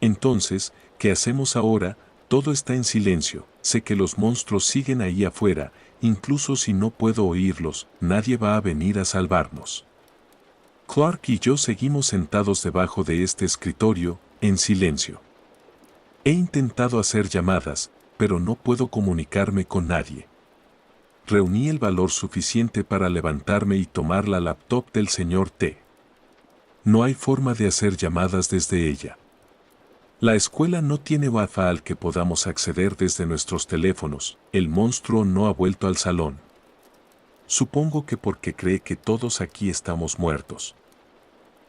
Entonces, ¿qué hacemos ahora? Todo está en silencio. Sé que los monstruos siguen ahí afuera, incluso si no puedo oírlos, nadie va a venir a salvarnos. Clark y yo seguimos sentados debajo de este escritorio, en silencio. He intentado hacer llamadas, pero no puedo comunicarme con nadie. Reuní el valor suficiente para levantarme y tomar la laptop del señor T. No hay forma de hacer llamadas desde ella. La escuela no tiene Wi-Fi al que podamos acceder desde nuestros teléfonos. El monstruo no ha vuelto al salón. Supongo que porque cree que todos aquí estamos muertos.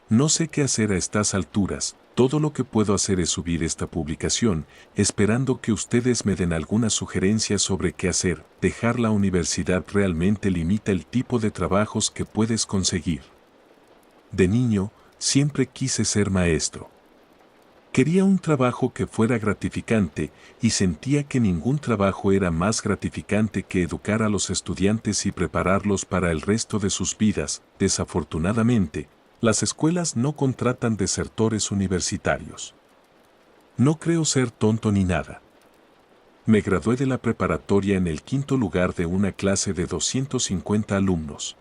No sé qué hacer a estas alturas. Todo lo que puedo hacer es subir esta publicación, esperando que ustedes me den algunas sugerencias sobre qué hacer. Dejar la universidad realmente limita el tipo de trabajos que puedes conseguir. De niño, siempre quise ser maestro. Quería un trabajo que fuera gratificante y sentía que ningún trabajo era más gratificante que educar a los estudiantes y prepararlos para el resto de sus vidas. Desafortunadamente, las escuelas no contratan desertores universitarios. No creo ser tonto ni nada. Me gradué de la preparatoria en el quinto lugar de una clase de 250 alumnos.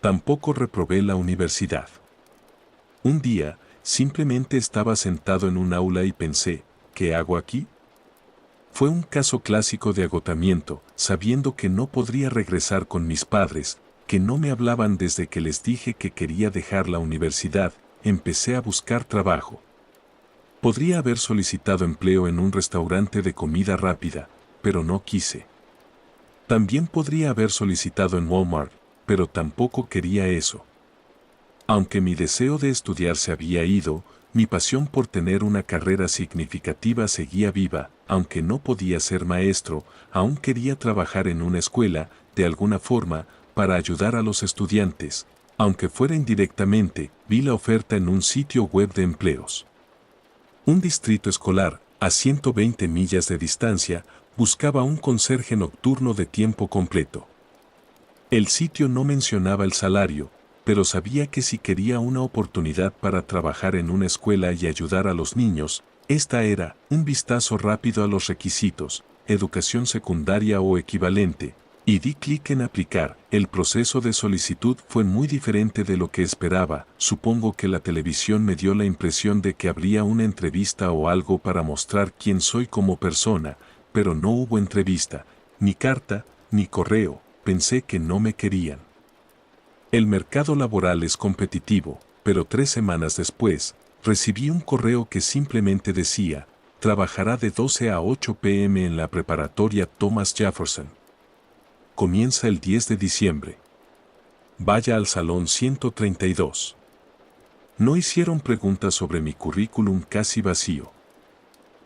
Tampoco reprobé la universidad. Un día, simplemente estaba sentado en un aula y pensé, ¿qué hago aquí? Fue un caso clásico de agotamiento, sabiendo que no podría regresar con mis padres, que no me hablaban desde que les dije que quería dejar la universidad. Empecé a buscar trabajo. Podría haber solicitado empleo en un restaurante de comida rápida, pero no quise. También podría haber solicitado en Walmart, pero tampoco quería eso. Aunque mi deseo de estudiar se había ido, mi pasión por tener una carrera significativa seguía viva. Aunque no podía ser maestro, aún quería trabajar en una escuela, de alguna forma, para ayudar a los estudiantes. Aunque fuera indirectamente, vi la oferta en un sitio web de empleos. Un distrito escolar, a 120 millas de distancia, buscaba un conserje nocturno de tiempo completo. El sitio no mencionaba el salario, pero sabía que si quería una oportunidad para trabajar en una escuela y ayudar a los niños, esta era. Un vistazo rápido a los requisitos, educación secundaria o equivalente, y di clic en aplicar. El proceso de solicitud fue muy diferente de lo que esperaba. Supongo que la televisión me dio la impresión de que habría una entrevista o algo para mostrar quién soy como persona, pero no hubo entrevista, ni carta, ni correo. Pensé que no me querían. El mercado laboral es competitivo, pero 3 semanas después, recibí un correo que simplemente decía, trabajará de 12 a 8 p.m. en la preparatoria Thomas Jefferson. Comienza el 10 de diciembre. Vaya al salón 132. No hicieron preguntas sobre mi currículum casi vacío.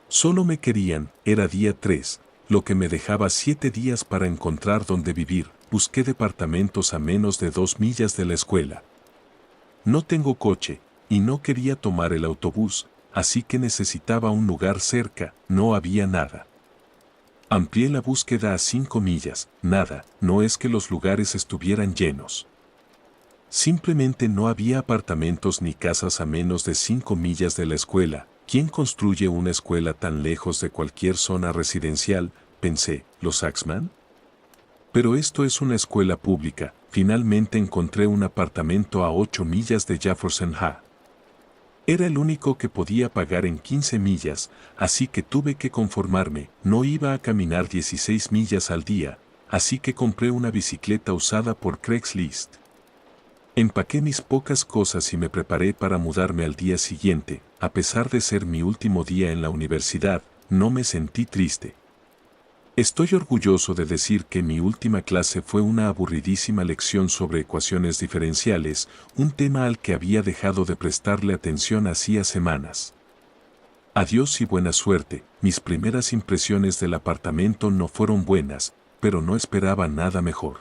Solo me querían. Era día 3, lo que me dejaba 7 días para encontrar dónde vivir. Busqué departamentos a menos de 2 millas de la escuela. No tengo coche, y no quería tomar el autobús, así que necesitaba un lugar cerca. No había nada. Amplié la búsqueda a 5 millas. Nada. No es que los lugares estuvieran llenos. Simplemente no había apartamentos ni casas a menos de 5 millas de la escuela. ¿Quién construye una escuela tan lejos de cualquier zona residencial? Pensé, ¿los Axman? Pero esto es una escuela pública. Finalmente encontré un apartamento a 8 millas de Jefferson Ha. Era el único que podía pagar en 15 millas, así que tuve que conformarme. No iba a caminar 16 millas al día, así que compré una bicicleta usada por Craigslist. Empaqué mis pocas cosas y me preparé para mudarme al día siguiente. A pesar de ser mi último día en la universidad, no me sentí triste. Estoy orgulloso de decir que mi última clase fue una aburridísima lección sobre ecuaciones diferenciales, un tema al que había dejado de prestarle atención hacía semanas. Adiós y buena suerte. Mis primeras impresiones del apartamento no fueron buenas, pero no esperaba nada mejor.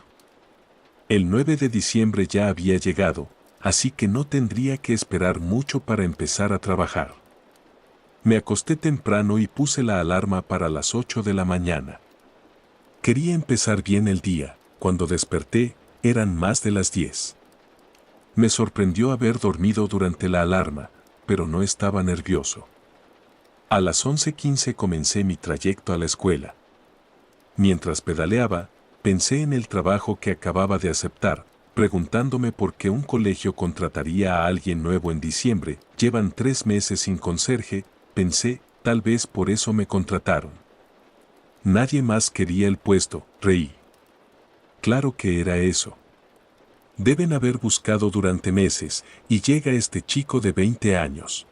El 9 de diciembre ya había llegado, así que no tendría que esperar mucho para empezar a trabajar. Me acosté temprano y puse la alarma para las 8 de la mañana. Quería empezar bien el día. Cuando desperté, eran más de las 10. Me sorprendió haber dormido durante la alarma, pero no estaba nervioso. A las 11:15 comencé mi trayecto a la escuela. Mientras pedaleaba, pensé en el trabajo que acababa de aceptar, preguntándome por qué un colegio contrataría a alguien nuevo en diciembre. Llevan 3 meses sin conserje, pensé, tal vez por eso me contrataron. Nadie más quería el puesto, reí. Claro que era eso. Deben haber buscado durante meses, y llega este chico de 20 años.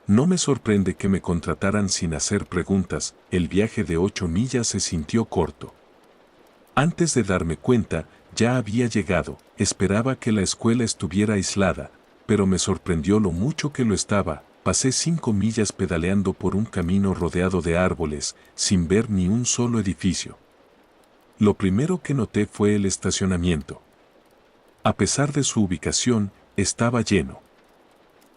No me sorprende que me contrataran sin hacer preguntas. El viaje de 8 millas se sintió corto. Antes de darme cuenta, ya había llegado. Esperaba que la escuela estuviera aislada, pero me sorprendió lo mucho que lo estaba. Pasé 5 millas pedaleando por un camino rodeado de árboles, sin ver ni un solo edificio. Lo primero que noté fue el estacionamiento. A pesar de su ubicación, estaba lleno.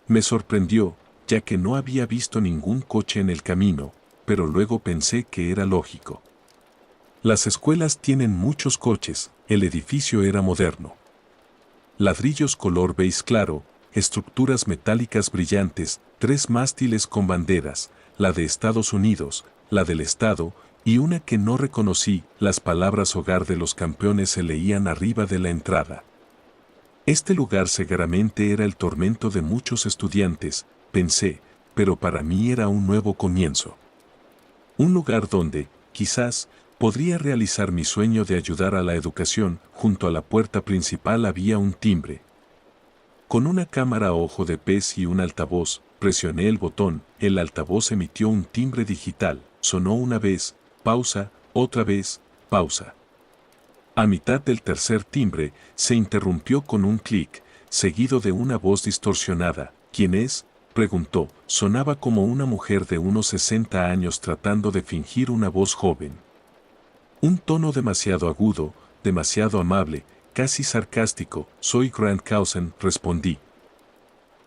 Me sorprendió, ya que no había visto ningún coche en el camino, pero luego pensé que era lógico. Las escuelas tienen muchos coches. El edificio era moderno. Ladrillos color beige claro, estructuras metálicas brillantes, 3 mástiles con banderas, la de Estados Unidos, la del Estado, y una que no reconocí. Las palabras hogar de los campeones se leían arriba de la entrada. Este lugar seguramente era el tormento de muchos estudiantes, pensé, pero para mí era un nuevo comienzo. Un lugar donde, quizás, podría realizar mi sueño de ayudar a la educación. Junto a la puerta principal había un timbre. Con una cámara a ojo de pez y un altavoz, presioné el botón. El altavoz emitió un timbre digital. Sonó una vez, pausa, otra vez, pausa. A mitad del tercer timbre, se interrumpió con un clic, seguido de una voz distorsionada. ¿Quién es?, preguntó. Sonaba como una mujer de unos 60 años tratando de fingir una voz joven. Un tono demasiado agudo, demasiado amable, casi sarcástico. Soy Grant Clausen, respondí.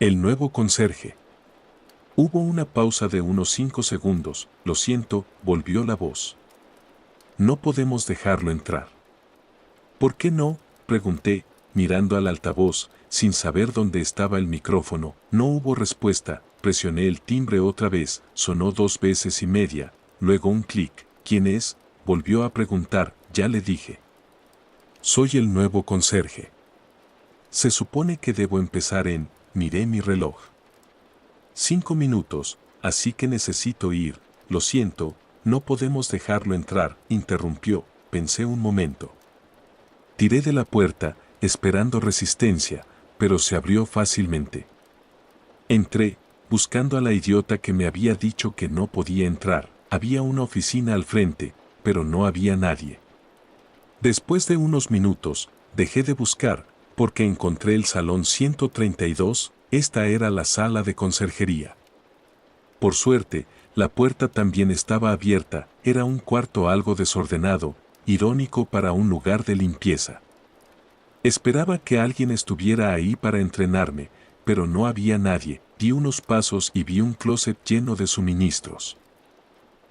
El nuevo conserje. Hubo una pausa de unos 5 segundos. Lo siento, volvió la voz. No podemos dejarlo entrar. ¿Por qué no?, pregunté, mirando al altavoz, sin saber dónde estaba el micrófono. No hubo respuesta. Presioné el timbre otra vez. Sonó 2 veces y media, luego un clic. ¿Quién es?, volvió a preguntar. Ya le dije. Soy el nuevo conserje. Se supone que debo empezar en... Miré mi reloj. 5 minutos, así que necesito ir. Lo siento, no podemos dejarlo entrar, interrumpió. Pensé un momento. Tiré de la puerta, esperando resistencia, pero se abrió fácilmente. Entré, buscando a la idiota que me había dicho que no podía entrar. Había una oficina al frente, pero no había nadie. Después de unos minutos, dejé de buscar, porque encontré el salón 132, esta era la sala de conserjería. Por suerte, la puerta también estaba abierta. Era un cuarto algo desordenado, irónico para un lugar de limpieza. Esperaba que alguien estuviera ahí para entrenarme, pero no había nadie. Di unos pasos y vi un closet lleno de suministros.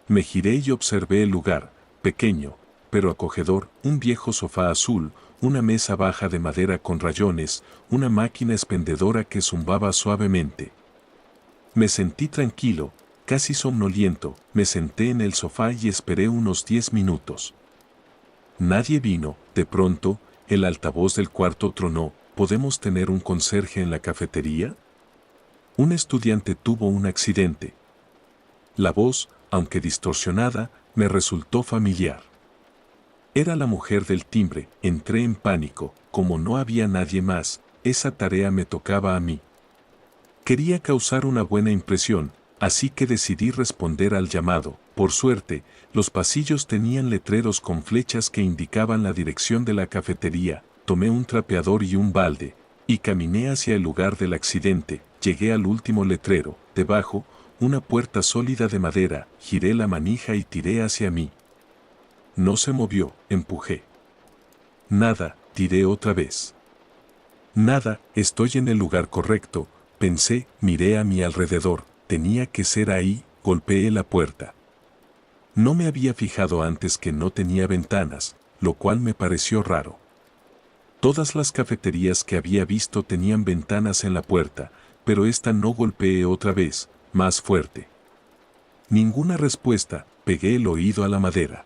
Me giré y observé el lugar, pequeño, pero acogedor, un viejo sofá azul, una mesa baja de madera con rayones, una máquina expendedora que zumbaba suavemente. Me sentí tranquilo, casi somnoliento. Me senté en el sofá y esperé unos 10 minutos. Nadie vino. De pronto, el altavoz del cuarto tronó. ¿Podemos tener un conserje en la cafetería? Un estudiante tuvo un accidente. La voz, aunque distorsionada, me resultó familiar. Era la mujer del timbre. Entré en pánico. Como no había nadie más, esa tarea me tocaba a mí. Quería causar una buena impresión, así que decidí responder al llamado. Por suerte, los pasillos tenían letreros con flechas que indicaban la dirección de la cafetería. Tomé un trapeador y un balde, y caminé hacia el lugar del accidente. Llegué al último letrero. Debajo, una puerta sólida de madera. Giré la manija y tiré hacia mí. No se movió. Empujé. Nada. Tiré otra vez. Nada. Estoy en el lugar correcto. Pensé, miré a mi alrededor. Tenía que ser ahí. Golpeé la puerta. No me había fijado antes que no tenía ventanas, lo cual me pareció raro. Todas las cafeterías que había visto tenían ventanas en la puerta, pero esta no. Golpeé otra vez, más fuerte. Ninguna respuesta. Pegué el oído a la madera.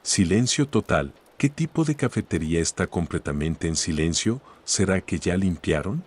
Silencio total. ¿Qué tipo de cafetería está completamente en silencio? ¿Será que ya limpiaron?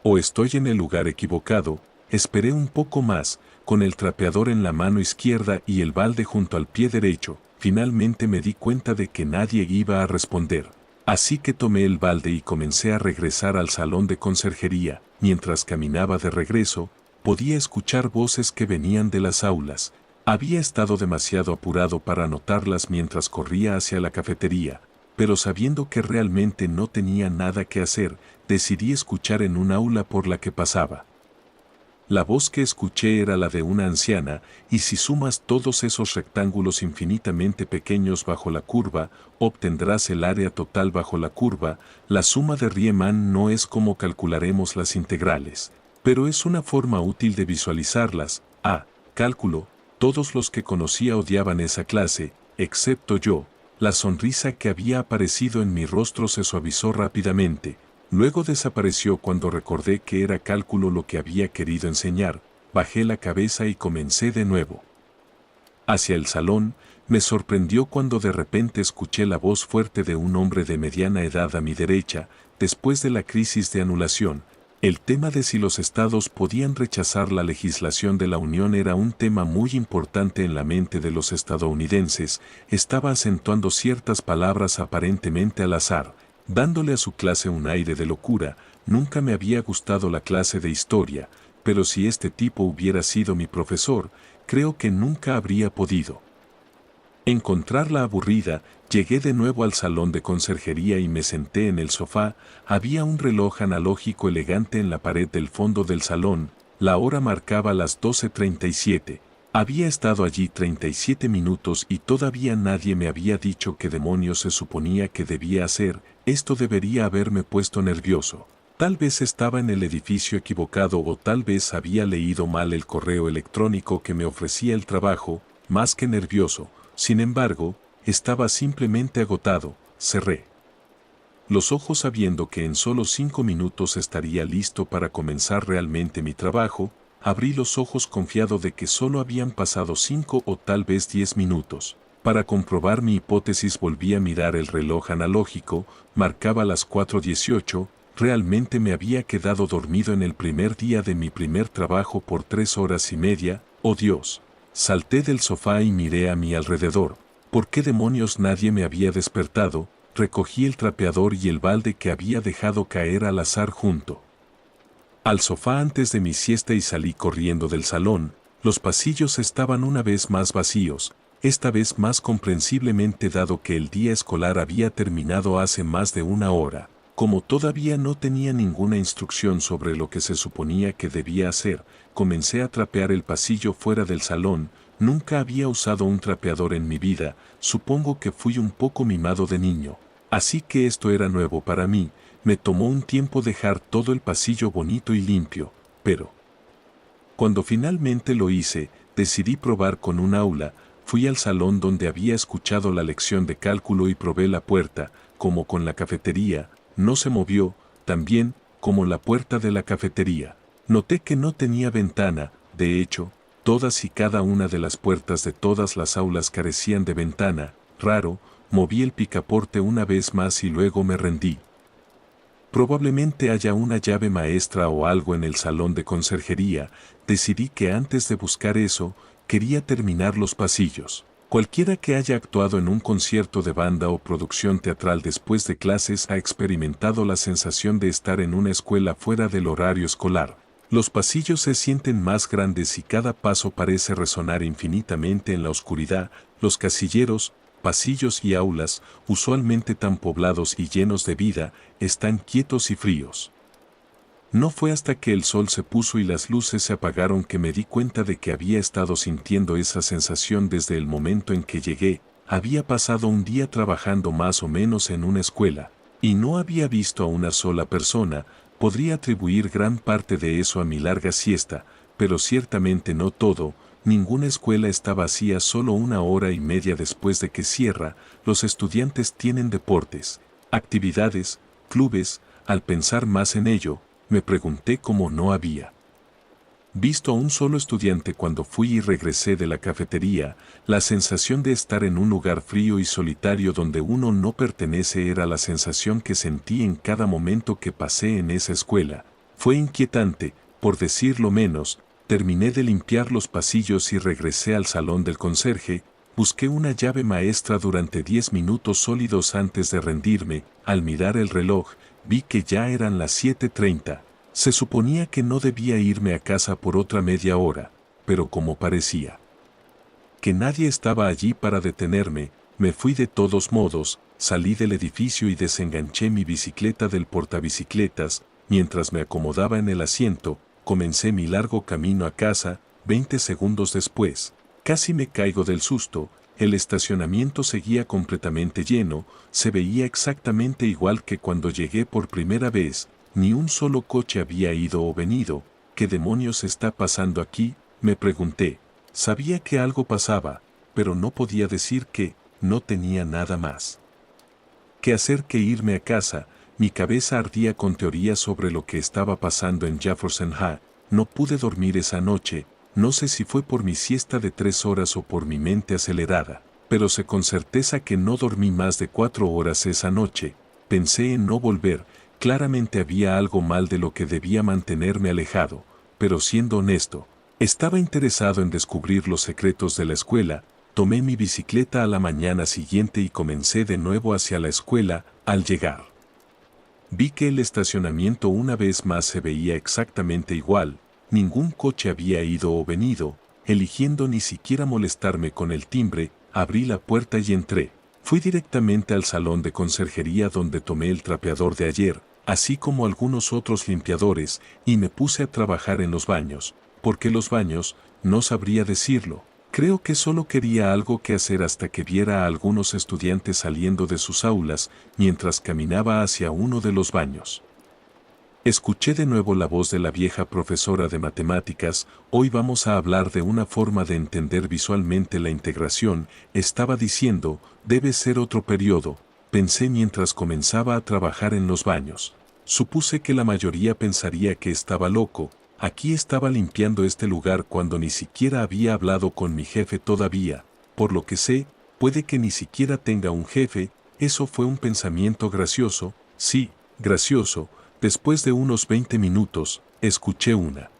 ¿O estoy en el lugar equivocado? Esperé un poco más, con el trapeador en la mano izquierda y el balde junto al pie derecho. Finalmente me di cuenta de que nadie iba a responder. Así que tomé el balde y comencé a regresar al salón de conserjería. Mientras caminaba de regreso, podía escuchar voces que venían de las aulas. Había estado demasiado apurado para notarlas mientras corría hacia la cafetería, pero sabiendo que realmente no tenía nada que hacer, decidí escuchar en un aula por la que pasaba. La voz que escuché era la de una anciana, y si sumas todos esos rectángulos infinitamente pequeños bajo la curva, obtendrás el área total bajo la curva. La suma de Riemann no es como calcularemos las integrales, pero es una forma útil de visualizarlas. Cálculo. Todos los que conocía odiaban esa clase, excepto yo. La sonrisa que había aparecido en mi rostro se suavizó rápidamente. Luego desapareció cuando recordé que era cálculo lo que había querido enseñar. Bajé la cabeza y comencé de nuevo. Hacia el salón, me sorprendió cuando de repente escuché la voz fuerte de un hombre de mediana edad a mi derecha. Después de la crisis de anulación, el tema de si los estados podían rechazar la legislación de la Unión era un tema muy importante en la mente de los estadounidenses. Estaba acentuando ciertas palabras aparentemente al azar, dándole a su clase un aire de locura. Nunca me había gustado la clase de historia, pero si este tipo hubiera sido mi profesor, creo que nunca habría podido encontrarla aburrida. Llegué de nuevo al salón de conserjería y me senté en el sofá. Había un reloj analógico elegante en la pared del fondo del salón. La hora marcaba las 12:37. Había estado allí 37 minutos y todavía nadie me había dicho qué demonios se suponía que debía hacer. Esto debería haberme puesto nervioso. Tal vez estaba en el edificio equivocado o tal vez había leído mal el correo electrónico que me ofrecía el trabajo. Más que nervioso, sin embargo, estaba simplemente agotado. Cerré los ojos sabiendo que en solo 5 minutos estaría listo para comenzar realmente mi trabajo. Abrí los ojos confiado de que solo habían pasado 5 o tal vez 10 minutos. Para comprobar mi hipótesis volví a mirar el reloj analógico. Marcaba las 4:18. Realmente me había quedado dormido en el primer día de mi primer trabajo por 3 horas y media. ¡Oh Dios! Salté del sofá y miré a mi alrededor. ¿Por qué demonios nadie me había despertado? Recogí el trapeador y el balde que había dejado caer al azar junto al sofá antes de mi siesta y salí corriendo del salón. Los pasillos estaban una vez más vacíos, esta vez más comprensiblemente dado que el día escolar había terminado hace más de una hora. Como todavía no tenía ninguna instrucción sobre lo que se suponía que debía hacer, comencé a trapear el pasillo fuera del salón. Nunca había usado un trapeador en mi vida, supongo que fui un poco mimado de niño. Así que esto era nuevo para mí. Me tomó un tiempo dejar todo el pasillo bonito y limpio, pero cuando finalmente lo hice, decidí probar con un aula. Fui al salón donde había escuchado la lección de cálculo y probé la puerta. Como con la cafetería, no se movió, también como la puerta de la cafetería. Noté que no tenía ventana. De hecho, todas y cada una de las puertas de todas las aulas carecían de ventana. Raro. Moví el picaporte una vez más y luego me rendí. Probablemente haya una llave maestra o algo en el salón de conserjería. Decidí que antes de buscar eso, quería terminar los pasillos. Cualquiera que haya actuado en un concierto de banda o producción teatral después de clases ha experimentado la sensación de estar en una escuela fuera del horario escolar. Los pasillos se sienten más grandes y cada paso parece resonar infinitamente en la oscuridad. Los casilleros, pasillos y aulas, usualmente tan poblados y llenos de vida, están quietos y fríos. No fue hasta que el sol se puso y las luces se apagaron que me di cuenta de que había estado sintiendo esa sensación desde el momento en que llegué. Había pasado un día trabajando más o menos en una escuela, y no había visto a una sola persona. Podría atribuir gran parte de eso a mi larga siesta, pero ciertamente no todo. Ninguna escuela está vacía solo 1 hora y media después de que cierra. Los estudiantes tienen deportes, actividades, clubes. Al pensar más en ello, me pregunté cómo no había visto a un solo estudiante cuando fui y regresé de la cafetería. La sensación de estar en un lugar frío y solitario donde uno no pertenece era la sensación que sentí en cada momento que pasé en esa escuela. Fue inquietante, por decirlo menos. Terminé de limpiar los pasillos y regresé al salón del conserje. Busqué una llave maestra durante 10 minutos sólidos antes de rendirme. Al mirar el reloj, vi que ya eran las 7:30. Se suponía que no debía irme a casa por otra media hora, pero como parecía que nadie estaba allí para detenerme, me fui de todos modos. Salí del edificio y desenganché mi bicicleta del portabicicletas. Mientras me acomodaba en el asiento, comencé mi largo camino a casa. 20 segundos después, casi me caigo del susto. El estacionamiento seguía completamente lleno, se veía exactamente igual que cuando llegué por primera vez. Ni un solo coche había ido o venido. ¿Qué demonios está pasando aquí?, me pregunté. Sabía que algo pasaba, pero no podía decir qué. No tenía nada más que hacer que irme a casa. Mi cabeza ardía con teorías sobre lo que estaba pasando en Jefferson High. No pude dormir esa noche. No sé si fue por mi siesta de 3 horas o por mi mente acelerada, pero sé con certeza que no dormí más de 4 horas esa noche. Pensé en no volver. Claramente había algo mal de lo que debía mantenerme alejado, pero siendo honesto, estaba interesado en descubrir los secretos de la escuela. Tomé mi bicicleta a la mañana siguiente y comencé de nuevo hacia la escuela. Al llegar, vi que el estacionamiento una vez más se veía exactamente igual. Ningún coche había ido o venido. Eligiendo ni siquiera molestarme con el timbre, abrí la puerta y entré. Fui directamente al salón de conserjería donde tomé el trapeador de ayer, así como algunos otros limpiadores, y me puse a trabajar en los baños. ¿Por qué los baños? No sabría decirlo. Creo que solo quería algo que hacer hasta que viera a algunos estudiantes saliendo de sus aulas mientras caminaba hacia uno de los baños. Escuché de nuevo la voz de la vieja profesora de matemáticas. Hoy vamos a hablar de una forma de entender visualmente la integración. Estaba diciendo, debe ser otro periodo. Pensé mientras comenzaba a trabajar en los baños. Supuse que la mayoría pensaría que estaba loco. Aquí estaba limpiando este lugar cuando ni siquiera había hablado con mi jefe todavía. Por lo que sé, puede que ni siquiera tenga un jefe. Eso fue un pensamiento gracioso. Sí, gracioso. Después de unos 20 minutos, escuché una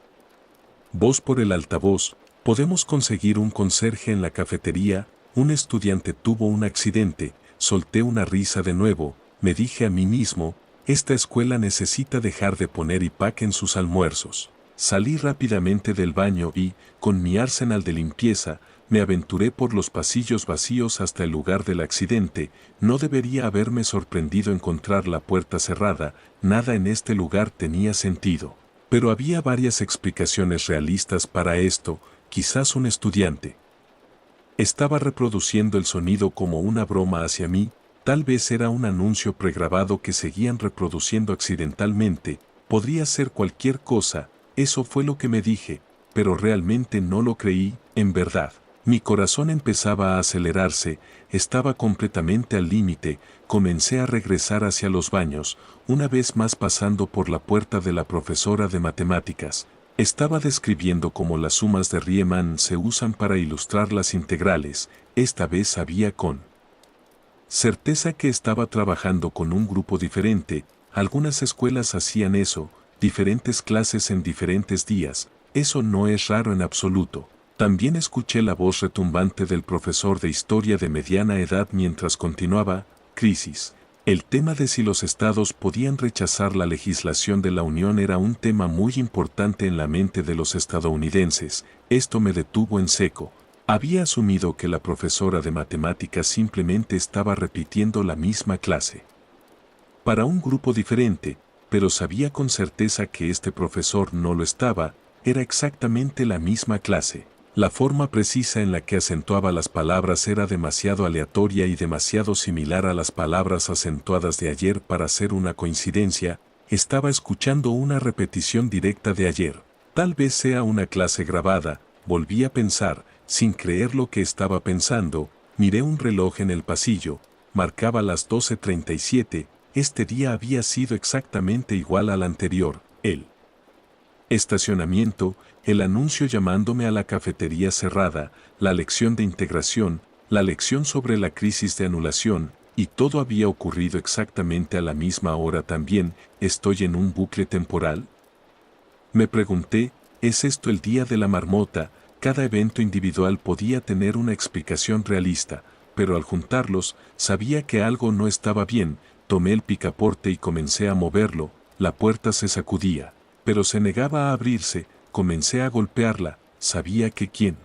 voz por el altavoz. ¿Podemos conseguir un conserje en la cafetería? Un estudiante tuvo un accidente. Solté una risa de nuevo. Me dije a mí mismo, esta escuela necesita dejar de poner IPAC en sus almuerzos. Salí rápidamente del baño y, con mi arsenal de limpieza, me aventuré por los pasillos vacíos hasta el lugar del accidente. No debería haberme sorprendido encontrar la puerta cerrada. Nada en este lugar tenía sentido. Pero había varias explicaciones realistas para esto. Quizás un estudiante estaba reproduciendo el sonido como una broma hacia mí. Tal vez era un anuncio pregrabado que seguían reproduciendo accidentalmente. Podría ser cualquier cosa. Eso fue lo que me dije, pero realmente no lo creí. En verdad, mi corazón empezaba a acelerarse. Estaba completamente al límite. Comencé a regresar hacia los baños, una vez más pasando por la puerta de la profesora de matemáticas. Estaba describiendo cómo las sumas de Riemann se usan para ilustrar las integrales. Esta vez sabía con certeza que estaba trabajando con un grupo diferente. Algunas escuelas hacían eso, diferentes clases en diferentes días. Eso no es raro en absoluto. También escuché la voz retumbante del profesor de historia de mediana edad mientras continuaba, crisis. El tema de si los estados podían rechazar la legislación de la Unión era un tema muy importante en la mente de los estadounidenses. Esto me detuvo en seco. Había asumido que la profesora de matemáticas simplemente estaba repitiendo la misma clase. Para un grupo diferente, pero sabía con certeza que este profesor no lo estaba, era exactamente la misma clase. La forma precisa en la que acentuaba las palabras era demasiado aleatoria y demasiado similar a las palabras acentuadas de ayer para ser una coincidencia. Estaba escuchando una repetición directa de ayer. Tal vez sea una clase grabada, volví a pensar, sin creer lo que estaba pensando. Miré un reloj en el pasillo, marcaba las 12:37, este día había sido exactamente igual al anterior. El estacionamiento, el anuncio llamándome a la cafetería cerrada, la lección de integración, la lección sobre la crisis de anulación, y todo había ocurrido exactamente a la misma hora también. ¿Estoy en un bucle temporal? Me pregunté, ¿es esto el día de la marmota? Cada evento individual podía tener una explicación realista, pero al juntarlos, sabía que algo no estaba bien. Tomé el picaporte y comencé a moverlo. La puerta se sacudía, pero se negaba a abrirse. Comencé a golpearla. Sabía que quien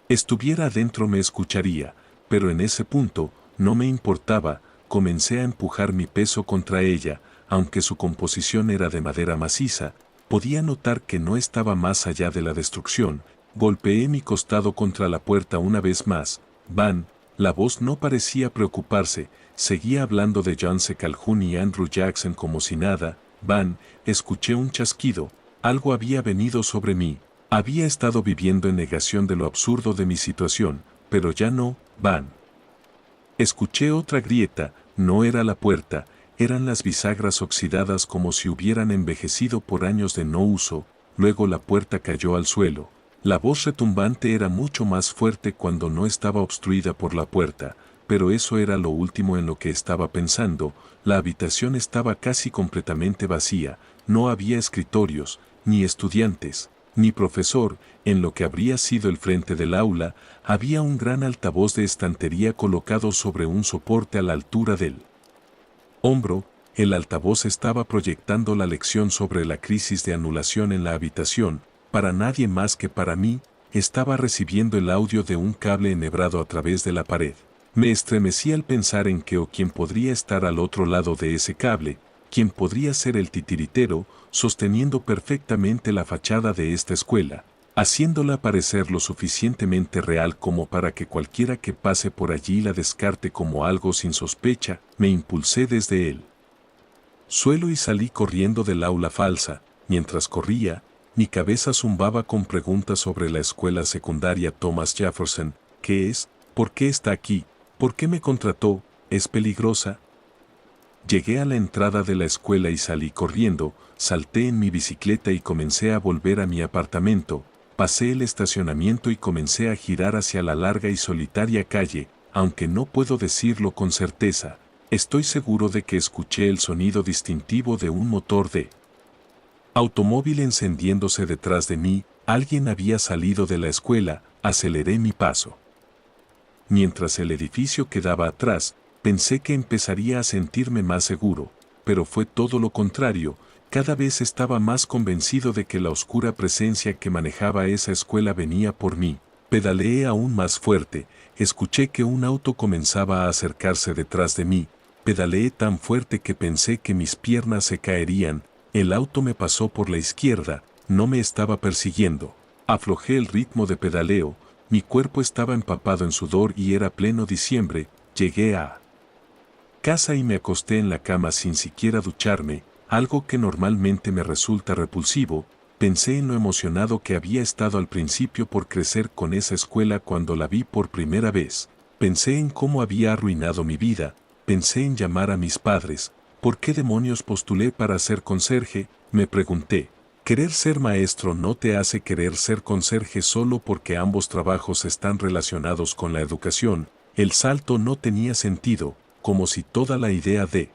estuviera adentro me escucharía, pero en ese punto, no me importaba. Comencé a empujar mi peso contra ella, aunque su composición era de madera maciza. Podía notar que no estaba más allá de la destrucción. Golpeé mi costado contra la puerta una vez más. Van, la voz no parecía preocuparse, seguía hablando de John C. Calhoun y Andrew Jackson como si nada. Van, escuché un chasquido, algo había venido sobre mí. Había estado viviendo en negación de lo absurdo de mi situación, pero ya no. Van. Escuché otra grieta, no era la puerta, eran las bisagras oxidadas como si hubieran envejecido por años de no uso. Luego la puerta cayó al suelo. La voz retumbante era mucho más fuerte cuando no estaba obstruida por la puerta, pero eso era lo último en lo que estaba pensando. La habitación estaba casi completamente vacía, no había escritorios, ni estudiantes, ni profesor. En lo que habría sido el frente del aula, había un gran altavoz de estantería colocado sobre un soporte a la altura del hombro. El altavoz estaba proyectando la lección sobre la crisis de anulación en la habitación. Para nadie más que para mí, estaba recibiendo el audio de un cable enhebrado a través de la pared. Me estremecí al pensar en que o quién podría estar al otro lado de ese cable, quién podría ser el titiritero, sosteniendo perfectamente la fachada de esta escuela, haciéndola parecer lo suficientemente real como para que cualquiera que pase por allí la descarte como algo sin sospecha. Me impulsé desde el suelo y salí corriendo del aula falsa. Mientras corría, mi cabeza zumbaba con preguntas sobre la escuela secundaria Thomas Jefferson. ¿Qué es? ¿Por qué está aquí? ¿Por qué me contrató? ¿Es peligrosa? Llegué a la entrada de la escuela y salí corriendo. Salté en mi bicicleta y comencé a volver a mi apartamento. Pasé el estacionamiento y comencé a girar hacia la larga y solitaria calle. Aunque no puedo decirlo con certeza, estoy seguro de que escuché el sonido distintivo de un motor de automóvil encendiéndose detrás de mí. Alguien había salido de la escuela. Aceleré mi paso. Mientras el edificio quedaba atrás, pensé que empezaría a sentirme más seguro, pero fue todo lo contrario. Cada vez estaba más convencido de que la oscura presencia que manejaba esa escuela venía por mí. Pedaleé aún más fuerte. Escuché que un auto comenzaba a acercarse detrás de mí. Pedaleé tan fuerte que pensé que mis piernas se caerían. El auto me pasó por la izquierda, no me estaba persiguiendo. Aflojé el ritmo de pedaleo, mi cuerpo estaba empapado en sudor y era pleno diciembre. Llegué a casa y me acosté en la cama sin siquiera ducharme, algo que normalmente me resulta repulsivo. Pensé en lo emocionado que había estado al principio por crecer con esa escuela cuando la vi por primera vez. Pensé en cómo había arruinado mi vida, pensé en llamar a mis padres. ¿Por qué demonios postulé para ser conserje? Me pregunté. Querer ser maestro no te hace querer ser conserje solo porque ambos trabajos están relacionados con la educación. El salto no tenía sentido, como si toda la idea de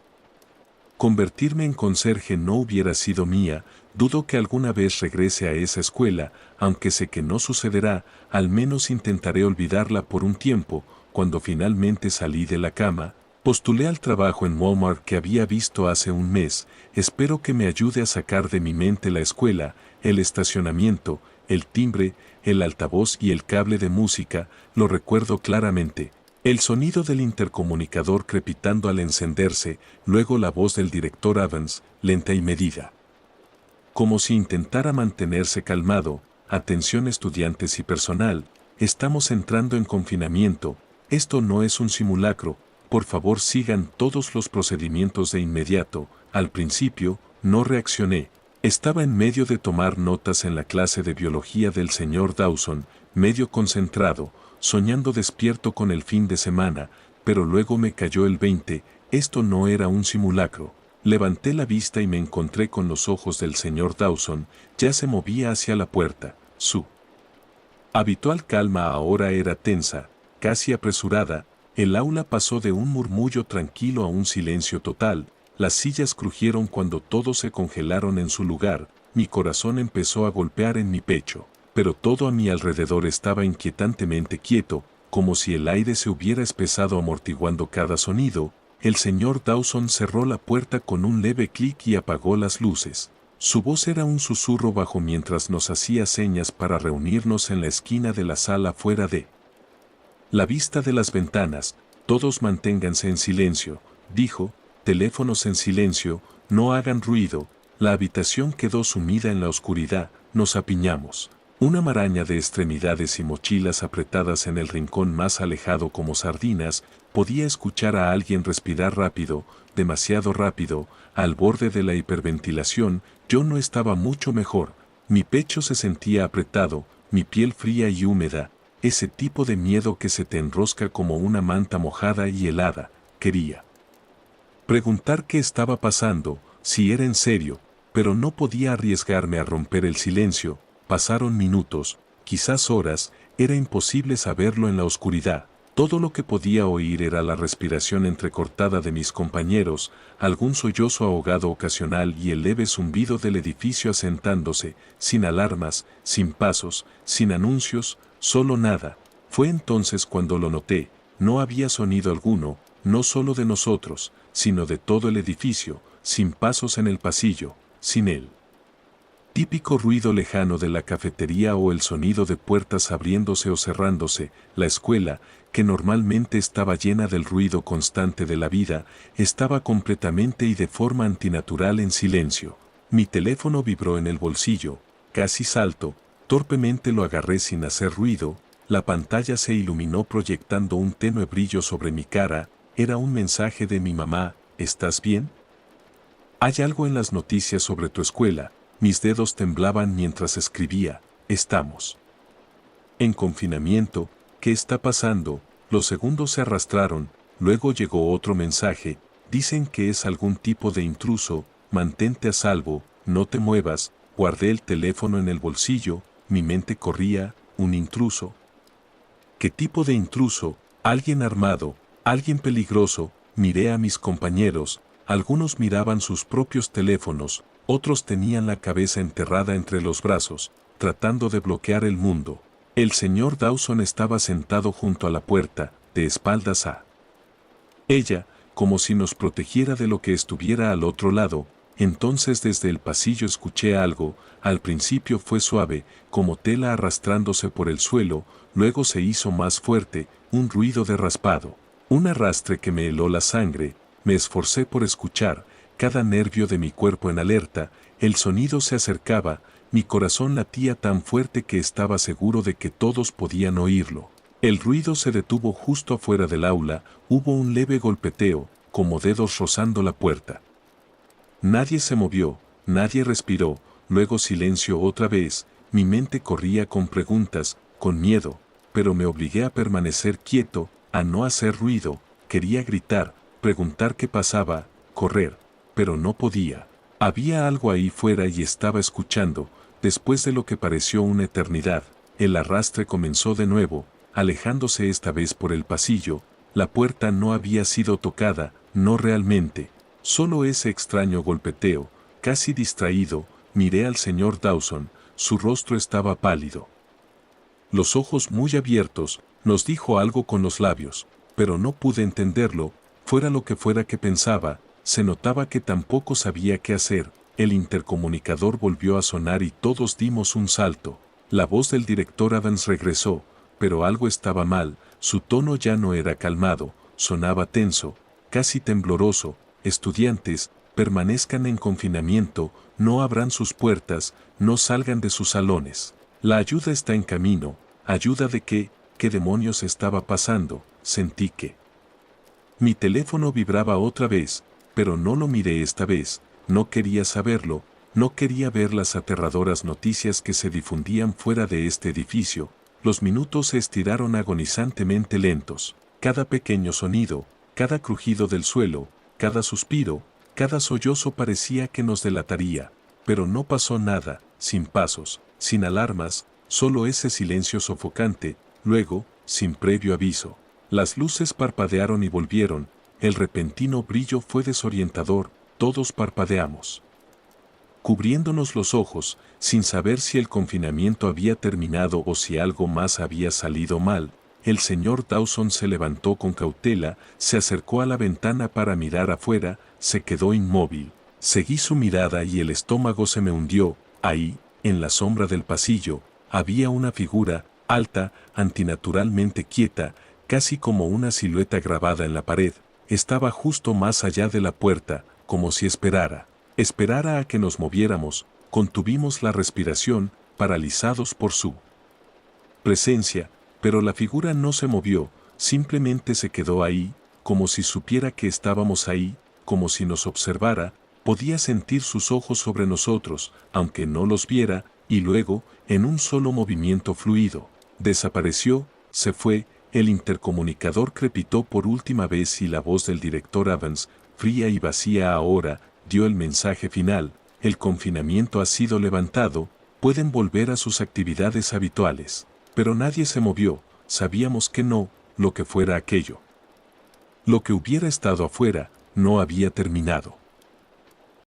Convertirme en conserje no hubiera sido mía, dudo que alguna vez regrese a esa escuela, aunque sé que no sucederá, al menos intentaré olvidarla por un tiempo. Cuando finalmente salí de la cama, postulé al trabajo en Walmart que había visto hace un mes. Espero que me ayude a sacar de mi mente la escuela, el estacionamiento, el timbre, el altavoz y el cable de música. Lo recuerdo claramente. El sonido del intercomunicador crepitando al encenderse, luego la voz del director Evans, lenta y medida. Como si intentara mantenerse calmado. Atención estudiantes y personal, estamos entrando en confinamiento. Esto no es un simulacro. Por favor sigan todos los procedimientos de inmediato. Al principio, no reaccioné. Estaba en medio de tomar notas en la clase de biología del señor Dawson, medio concentrado, soñando despierto con el fin de semana, pero luego me cayó el 20, esto no era un simulacro. Levanté la vista y me encontré con los ojos del señor Dawson, ya se movía hacia la puerta. Su habitual calma ahora era tensa, casi apresurada. El aula pasó de un murmullo tranquilo a un silencio total. Las sillas crujieron cuando todos se congelaron en su lugar. Mi corazón empezó a golpear en mi pecho, pero todo a mi alrededor estaba inquietantemente quieto, como si el aire se hubiera espesado amortiguando cada sonido. El señor Dawson cerró la puerta con un leve clic y apagó las luces. Su voz era un susurro bajo mientras nos hacía señas para reunirnos en la esquina de la sala fuera de la vista de las ventanas. Todos manténganse en silencio, dijo. Teléfonos en silencio, no hagan ruido. La habitación quedó sumida en la oscuridad. Nos apiñamos. Una maraña de extremidades y mochilas apretadas en el rincón más alejado como sardinas. Podía escuchar a alguien respirar rápido, demasiado rápido, al borde de la hiperventilación. Yo no estaba mucho mejor. Mi pecho se sentía apretado, mi piel fría y húmeda. Ese tipo de miedo que se te enrosca como una manta mojada y helada. Quería preguntar qué estaba pasando, si era en serio, pero no podía arriesgarme a romper el silencio. Pasaron minutos, quizás horas, era imposible saberlo en la oscuridad. Todo lo que podía oír era la respiración entrecortada de mis compañeros, algún sollozo ahogado ocasional y el leve zumbido del edificio asentándose, sin alarmas, sin pasos, sin anuncios, solo nada. Fue entonces cuando lo noté, no había sonido alguno, no solo de nosotros, sino de todo el edificio, sin pasos en el pasillo, sin él. Típico ruido lejano de la cafetería o el sonido de puertas abriéndose o cerrándose. La escuela, que normalmente estaba llena del ruido constante de la vida, estaba completamente y de forma antinatural en silencio. Mi teléfono vibró en el bolsillo, casi salto, torpemente lo agarré sin hacer ruido. La pantalla se iluminó proyectando un tenue brillo sobre mi cara. Era un mensaje de mi mamá. ¿Estás bien? Hay algo en las noticias sobre tu escuela. Mis dedos temblaban mientras escribía. Estamos en confinamiento. ¿Qué está pasando? Los segundos se arrastraron. Luego llegó otro mensaje. Dicen que es algún tipo de intruso. Mantente a salvo. No te muevas. Guardé el teléfono en el bolsillo. Mi mente corría. ¿Un intruso? ¿Qué tipo de intruso? ¿Alguien armado? ¿Alguien peligroso? Miré a mis compañeros. Algunos miraban sus propios teléfonos, otros tenían la cabeza enterrada entre los brazos, tratando de bloquear el mundo. El señor Dawson estaba sentado junto a la puerta, de espaldas a ella, como si nos protegiera de lo que estuviera al otro lado. Entonces desde el pasillo escuché algo. Al principio fue suave, como tela arrastrándose por el suelo, luego se hizo más fuerte, un ruido de raspado, un arrastre que me heló la sangre. Me esforcé por escuchar, cada nervio de mi cuerpo en alerta. El sonido se acercaba, mi corazón latía tan fuerte que estaba seguro de que todos podían oírlo. El ruido se detuvo justo afuera del aula. Hubo un leve golpeteo, como dedos rozando la puerta. Nadie se movió, nadie respiró, luego silencio otra vez. Mi mente corría con preguntas, con miedo, pero me obligué a permanecer quieto, a no hacer ruido. Quería gritar, preguntar qué pasaba, correr, pero no podía. Había algo ahí fuera y estaba escuchando. Después de lo que pareció una eternidad, el arrastre comenzó de nuevo, alejándose esta vez por el pasillo. La puerta no había sido tocada, no realmente. Solo ese extraño golpeteo, casi distraído, miré al señor Dawson, su rostro estaba pálido. Los ojos muy abiertos, nos dijo algo con los labios, pero no pude entenderlo, fuera lo que fuera que pensaba, se notaba que tampoco sabía qué hacer. El intercomunicador volvió a sonar y todos dimos un salto. La voz del director Adams regresó, pero algo estaba mal, su tono ya no era calmado, sonaba tenso, casi tembloroso. Estudiantes, permanezcan en confinamiento, no abran sus puertas, no salgan de sus salones. La ayuda está en camino. ¿Ayuda de qué? ¿Qué demonios estaba pasando? Sentí que mi teléfono vibraba otra vez, pero no lo miré esta vez, no quería saberlo, no quería ver las aterradoras noticias que se difundían fuera de este edificio. Los minutos se estiraron agonizantemente lentos, cada pequeño sonido, cada crujido del suelo, cada suspiro, cada sollozo parecía que nos delataría, pero no pasó nada, sin pasos, sin alarmas, solo ese silencio sofocante. Luego, sin previo aviso, las luces parpadearon y volvieron, el repentino brillo fue desorientador, todos parpadeamos, cubriéndonos los ojos, sin saber si el confinamiento había terminado o si algo más había salido mal. El señor Dawson se levantó con cautela, se acercó a la ventana para mirar afuera, se quedó inmóvil. Seguí su mirada y el estómago se me hundió. Ahí, en la sombra del pasillo, había una figura, alta, antinaturalmente quieta, casi como una silueta grabada en la pared. Estaba justo más allá de la puerta, como si esperara a que nos moviéramos. Contuvimos la respiración, paralizados por su presencia, pero la figura no se movió, simplemente se quedó ahí, como si supiera que estábamos ahí, como si nos observara. Podía sentir sus ojos sobre nosotros, aunque no los viera, y luego, en un solo movimiento fluido, desapareció, se fue. El intercomunicador crepitó por última vez y la voz del director Evans, fría y vacía ahora, dio el mensaje final: el confinamiento ha sido levantado, pueden volver a sus actividades habituales. Pero nadie se movió, sabíamos que no, lo que fuera aquello. Lo que hubiera estado afuera, no había terminado.